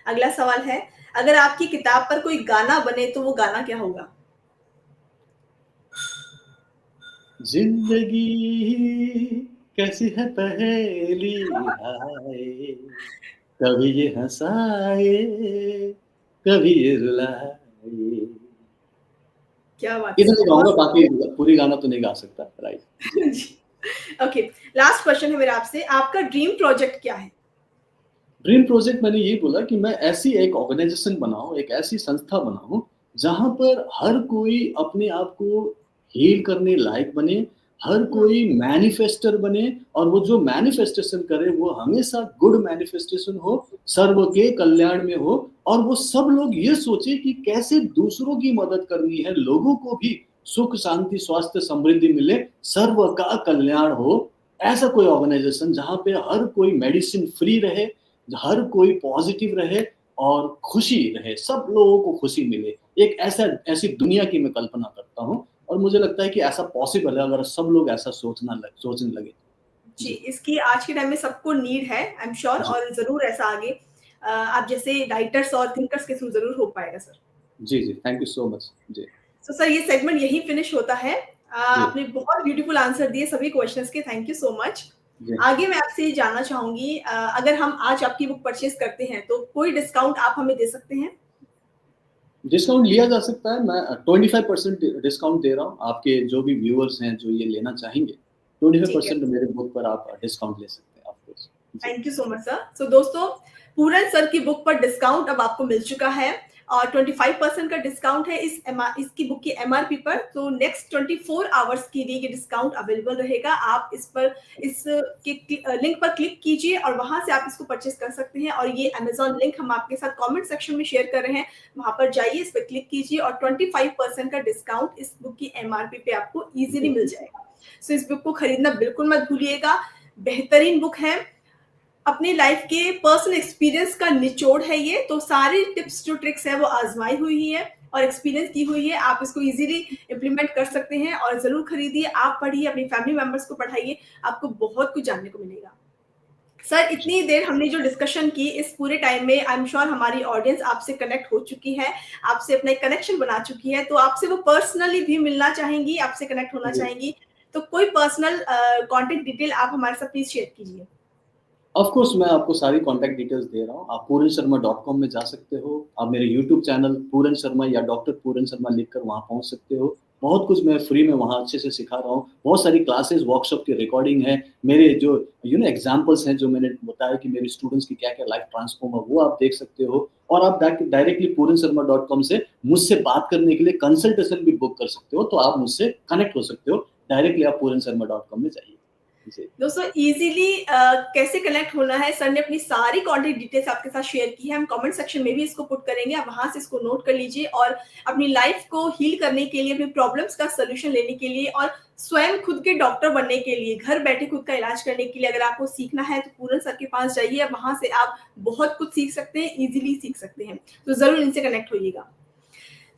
अगला सवाल है, अगर आपकी किताब पर कोई गाना बने तो वो गाना क्या होगा? जिंदगी कैसी है पहेली, हाय, कभी ये हंसाए, कभी ये रुलाए। क्या बात है इतना सर, ही गाऊंगा, बहुत बाकी पूरी गाना तो नहीं गा सकता, राइट? जी। जी। ओके, लास्ट क्वेश्चन है मेरा आपसे, आपका ड्रीम प्रोजेक्ट क्या है? ड्रीम प्रोजेक्ट मैंने यही बोला कि मैं ऐसी एक ऑर्गेनाइजेशन बनाऊं, एक ऐसी संस्था बनाऊं, जहां पर हर कोई अपने आप को हील करने लायक बने, हर कोई मैनिफेस्टर बने, और वो जो मैनिफेस्टेशन करे वो हमेशा गुड मैनिफेस्टेशन हो, सर्व के कल्याण में हो, और वो सब लोग ये सोचे कि कैसे दूसरों की मदद करनी है, लोगों को भी सुख शांति स्वास्थ्य समृद्धि मिले, सर्व का कल्याण हो। ऐसा कोई ऑर्गेनाइजेशन जहां पे हर कोई मेडिसिन फ्री रहे, हर कोई पॉजिटिव रहे, और खुशी रहे, सब लोगों को खुशी मिले। एक ऐसी दुनिया की मैं कल्पना करता हूँ, और और मुझे लगता है कि ऐसा पॉसिबल है अगर सब लोग ऐसा सोचने लगे। जी, इसकी आज के टाइम में सबको नीड है, आई एम श्योर, जी, और ज़रूर ऐसा आगे आप जैसे राइटर्स और थिंकर्स के थ्रू ज़रूर हो पाएगा सर। जी, जी, thank you so much. Ji, so sir ये सेगमेंट यहीं फिनिश होता है। जी, आपने बहुत ब्यूटीफुल आंसर दिए सभी क्वेश्चंस के, थैंक यू सो मच। जी। आगे मैं आपसे ये जानना चाहूँगी, अगर हम आज आपकी बुक परचेज़ करते हैं, तो कोई डिस्काउंट आप हमें दे सकते हैं? डिस्काउंट लिया जा सकता है, मैं 25% डिस्काउंट दे रहा हूँ, आपके जो भी व्यूअर्स हैं, जो ये लेना चाहेंगे, ठीक है। 25% मेरे बुक पर आप डिस्काउंट ले सकते हैं, ऑफ कोर्स। जी, thank you so much sir. So दोस्तों, पूरन सर की बुक पर डिस्काउंट अब आपको मिल चुका है और 25% का डिस्काउंट है इसकी बुक की एमआरपी पर। तो नेक्स्ट 24 आवर्स के लिए ये डिस्काउंट अवेलेबल रहेगा। आप इस लिंक पर क्लिक कीजिए और वहां से आप इसको परचेज कर सकते हैं। और ये अमेजॉन लिंक हम आपके साथ कमेंट सेक्शन में शेयर कर रहे हैं, वहां पर जाइए, इस पर क्लिक कीजिए और 25% का डिस्काउंट इस बुक की एमआरपी पे आपको इजीली मिल जाएगा। सो इस बुक को खरीदना बिल्कुल मत भूलिएगा। बेहतरीन बुक है, अपनी लाइफ के पर्सनल एक्सपीरियंस का निचोड़ है ये। तो सारी टिप्स जो ट्रिक्स है वो आजमाई हुई है और एक्सपीरियंस की हुई है। आप इसको इजीली इम्प्लीमेंट कर सकते हैं और जरूर खरीदिए, आप पढ़िए, अपनी फैमिली मेंबर्स को पढ़ाइए, आपको बहुत कुछ जानने को मिलेगा। सर जी। इतनी देर हमने जो डिस्कशन की, इस पूरे टाइम में आई एम श्योर हमारी ऑडियंस आपसे कनेक्ट हो चुकी है, आपसे अपना एक कनेक्शन बना चुकी है। तो आपसे वो पर्सनली भी मिलना चाहेंगी, आपसे कनेक्ट होना जी। चाहेंगी। तो कोई पर्सनल कॉन्टेक्ट डिटेल आप हमारे साथ प्लीज शेयर कीजिए। ऑफ कोर्स मैं आपको सारी कॉन्टैक्ट डिटेल्स दे रहा हूँ। आप pooranSharma.com में जा सकते हो। आप मेरे यूट्यूब चैनल पूरन शर्मा या डॉक्टर पूरन शर्मा लिखकर वहाँ पहुँच सकते हो। बहुत कुछ मैं फ्री में वहाँ अच्छे से सिखा रहा हूँ। बहुत सारी क्लासेस, वर्कशॉप की रिकॉर्डिंग है। मेरे जो एग्ज़ाम्पल्स हैं, जो मैंने बताया कि मेरे स्टूडेंट्स की क्या-क्या लाइफ ट्रांसफॉर्म है, वो आप देख सकते हो। और आप डायरेक्टली pooranSharma.com से मुझसे बात करने के लिए कंसल्टेशन भी बुक कर सकते हो। तो आप मुझसे कनेक्ट हो सकते हो। डायरेक्टली आप pooranSharma.com में जाइए। जी। दोस्तों इजीली कैसे कनेक्ट होना है, सर ने अपनी सारी कॉन्टेक्ट डिटेल्स आपके साथ शेयर की है। हम कमेंट सेक्शन में भी इसको पुट करेंगे, आप वहां से इसको नोट कर लीजिए और अपनी लाइफ को हील करने के लिए, अपनी प्रॉब्लम्स का सोल्यूशन लेने के लिए और स्वयं खुद के डॉक्टर बनने के लिए, घर बैठे खुद का इलाज करने के लिए अगर आपको सीखना है तो पूरन सर के पास जाइए। वहां से आप बहुत कुछ सीख सकते हैं, इजीली सीख सकते हैं। तो जरूर इनसे कनेक्ट होइएगा।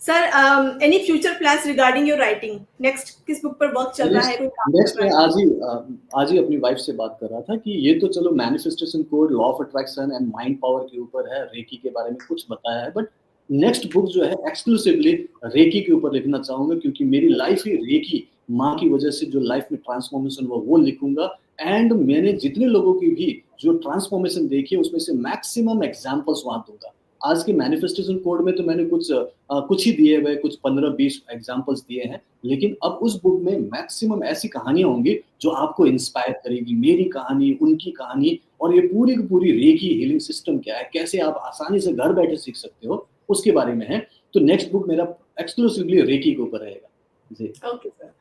Sir any future plans regarding your writing? Next किस बुक पर वर्क चल रहा है, कोई काम नेक्स्ट चल मैं रहा है? आज ही अपनी वाइफ से बात कर रहा था कि ये तो चलो manifestation code, law of attraction and mind power के ऊपर है, रेकी के बारे में कुछ बताया है, बट नेक्स्ट बुक जो है एक्सक्लूसिवली रेकी के ऊपर लिखना चाहूंगा, क्योंकि मेरी लाइफ ही रेकी माँ की वजह से जो लाइफ में ट्रांसफॉर्मेशन हुआ वो लिखूंगा। एंड मैंने जितने लोगों की भी जो ट्रांसफॉर्मेशन देखी है उसमें से मैक्सिमम एग्जाम्पल्स वहां दूंगा। आज के मैनिफेस्टेशन कोड में तो मैंने कुछ ही दिए हुए, कुछ 15-20 एग्जाम्पल्स दिए हैं, लेकिन अब उस बुक में मैक्सिमम ऐसी कहानियां होंगी जो आपको इंस्पायर करेगी। मेरी कहानी, उनकी कहानी, और ये पूरी की पूरी रेकी हीलिंग सिस्टम क्या है, कैसे आप आसानी से घर बैठे सीख सकते हो, उसके बारे में है। तो नेक्स्ट बुक मेरा एक्सक्लूसिवली रेकी के ऊपर रहेगा। जी। Okay sir.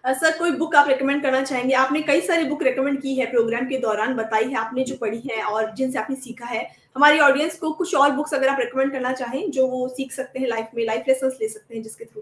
सर कोई बुक आप रेकमेंड करना चाहेंगे? आपने कई सारी बुक रेकमेंड की है, प्रोग्राम के दौरान बताई है आपने, जो पढ़ी है और जिनसे आपने सीखा है। हमारी ऑडियंस को कुछ और बुक्स अगर आप रेकमेंड करना चाहें जो वो सीख सकते हैं लाइफ में, लाइफ लेसन्स ले सकते हैं जिसके थ्रू।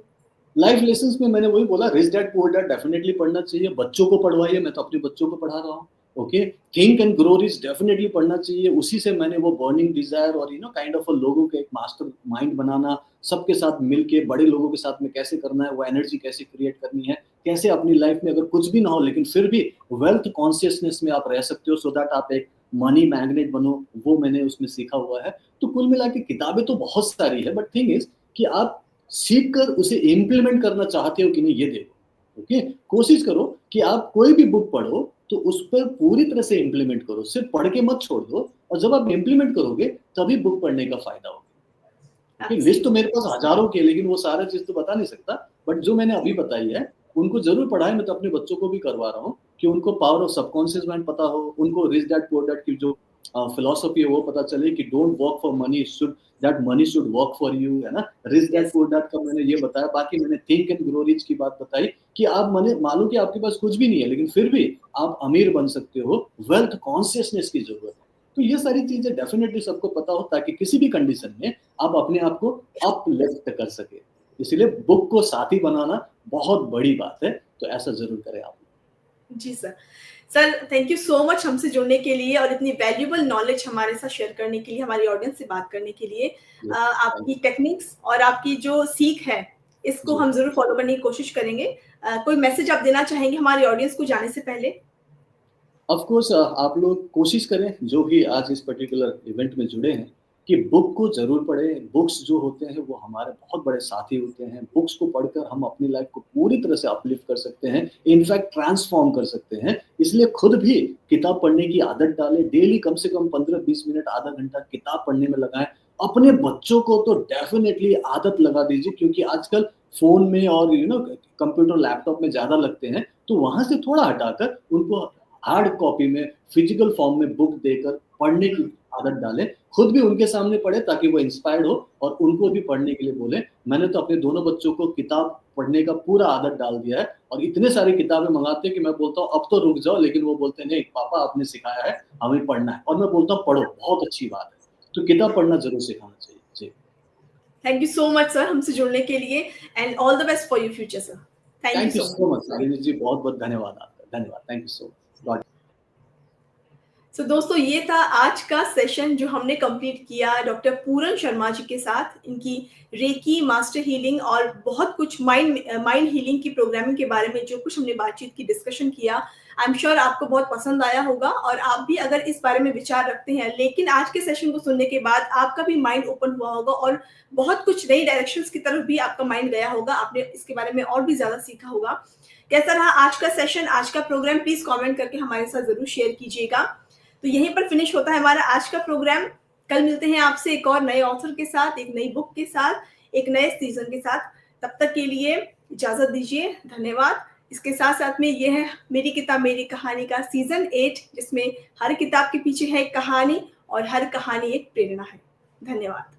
लाइफ लेसन्स में मैंने वही बोला, rich dad poor dad definitely पढ़ना चाहिए। बच्चों को पढ़वाइए, मैं तो अपने बच्चों को पढ़ा रहा हूँ। Okay, think and grow rich definitely पढ़ना चाहिए। उसी से मैंने वो बर्निंग डिजायर और काइंड ऑफ लोगों के एक मास्टर माइंड बनाना, सबके साथ मिलके बड़े लोगों के साथ में कैसे करना है, वो एनर्जी कैसे क्रिएट करनी है, कैसे अपनी लाइफ में अगर कुछ भी ना हो लेकिन फिर भी वेल्थ कॉन्शियसनेस में आप रह सकते हो, सो दैट आप एक मनी मैग्नेट बनो, वो मैंने उसमें सीखा हुआ है। तो कुल मिला के किताबें तो बहुत सारी है, बट थिंग इज कि आप सीख कर उसे इम्प्लीमेंट करना चाहते हो कि नहीं, ये देखो। ओके, कोशिश करो कि आप कोई भी बुक पढ़ो तो उस पर पूरी तरह से इम्प्लीमेंट करो, सिर्फ पढ़ के मत छोड़ दो। और जब आप इम्प्लीमेंट करोगे तभी बुक पढ़ने का फायदा होगा। ओके, लिस्ट तो मेरे पास हजारों की है, लेकिन वो सारा चीज तो बता नहीं सकता, बट जो मैंने अभी बताई है उनको जरूर पढ़ाएं। मैं तो अपने बच्चों को भी करवा रहा हूँ कि उनको पावर ऑफ सबकॉन्शियस माइंड पता हो, उनको रिच डैड पुअर डैड की जो फिलॉसफी है वो पता चले कि don't work for money, should that money should work for you, है ना। रिच डैड पुअर डैड का मैंने ये बताया। बाकी मैंने थिंक एंड ग्रो रिच की बात बताई कि आप मानो कि आपके पास कुछ भी नहीं है लेकिन फिर भी आप अमीर बन सकते हो। वेल्थ कॉन्शियसनेस की जरूरत है। तो ये सारी चीजें डेफिनेटली सबको पता हो, ताकि किसी भी कंडीशन में आप अपने आप को अपलिफ्ट कर सके। इसीलिए बुक को साथी बनाना बहुत बड़ी बात है, तो ऐसा जरूर करें आप। जी sir. Sir thank you so much हमसे जुड़ने के लिए और इतनी वैल्यूएबल नॉलेज हमारे साथ शेयर करने के लिए, हमारी ऑडियंस से बात करने के लिए। आपकी टेक्निक्स और आपकी जो सीख है इसको जी। हम ज़रूर फ़ॉलो करने की कोशिश करेंगे। कोई मैसेज आप देना चाहेंगे हमारी ऑडियंस को जाने से पहले? ऑफ कोर्स आप लोग कोशिश करें जो भी आज इस पर्टिकुलर इवेंट में जुड़े हैं कि बुक को ज़रूर पढ़ें। बुक्स जो होते हैं वो हमारे बहुत बड़े साथी होते हैं। बुक्स को पढ़कर हम अपनी लाइफ को पूरी तरह से अपलिफ्ट कर सकते हैं, इनफैक्ट ट्रांसफ़ॉर्म कर सकते हैं। इसलिए खुद भी किताब पढ़ने की आदत डालें। डेली कम से कम 15-20 मिनट, आधा घंटा किताब पढ़ने में लगाएँ। अपने बच्चों को तो डेफ़िनेटली आदत लगा दीजिए क्योंकि आजकल फ़ोन में और कंप्यूटर, लैपटॉप में ज़्यादा लगते हैं, तो वहाँ से थोड़ा हटाकर उनको हार्ड कॉपी में, फिजिकल फॉर्म में बुक देकर पढ़ने की आदत डालें। खुद भी उनके सामने पढ़ें ताकि वो इंस्पायर्ड हो और उनको भी पढ़ने के लिए बोलें। मैंने तो अपने दोनों बच्चों को किताब पढ़ने का पूरा आदत डाल दिया है और इतने सारी किताबें मँगाते हैं कि मैं बोलता हूँ अब तो रुक जाओ, लेकिन वो बोलते हैं नहीं पापा आपने सिखाया है, हमें पढ़ना है और मैं बोलता हूँ पढ़ो, बहुत अच्छी बात है। तो किताब पढ़ना ज़रूर सिखाना चाहिए। जी। Thank you so much sir हमसे जुड़ने के लिए and all the best for your future sir. Thank you thank you so much. So much Sarini ji, बहुत-बहुत धन्यवाद आपका। धन्यवाद। Thank you so much. गॉड सो दोस्तों ये था आज का सेशन जो हमने कंप्लीट किया डॉक्टर पूरन शर्मा जी के साथ। इनकी रेकी, मास्टर हीलिंग और बहुत कुछ माइंड हीलिंग की प्रोग्रामिंग के बारे में जो कुछ हमने बातचीत की, डिस्कशन किया, आई एम श्योर आपको बहुत पसंद आया होगा और आप भी अगर इस बारे में विचार रखते हैं, लेकिन आज के सेशन को सुनने के बाद आपका भी माइंड ओपन हुआ होगा और बहुत कुछ नई डायरेक्शंस की तरफ भी आपका माइंड गया होगा, आपने इसके बारे में और भी ज्यादा सीखा होगा। कैसा रहा आज का सेशन, आज का प्रोग्राम? प्लीज कॉमेंट करके हमारे साथ जरूर शेयर कीजिएगा। तो यहीं पर फिनिश होता है हमारा आज का प्रोग्राम। कल मिलते हैं आपसे एक और नए ऑथर के साथ, एक नई बुक के साथ, एक नए सीजन के साथ। तब तक के लिए इजाजत दीजिए, धन्यवाद। इसके साथ साथ में ये है मेरी किताब मेरी कहानी का सीजन 8, जिसमें हर किताब के पीछे है एक कहानी और हर कहानी एक प्रेरणा है। धन्यवाद।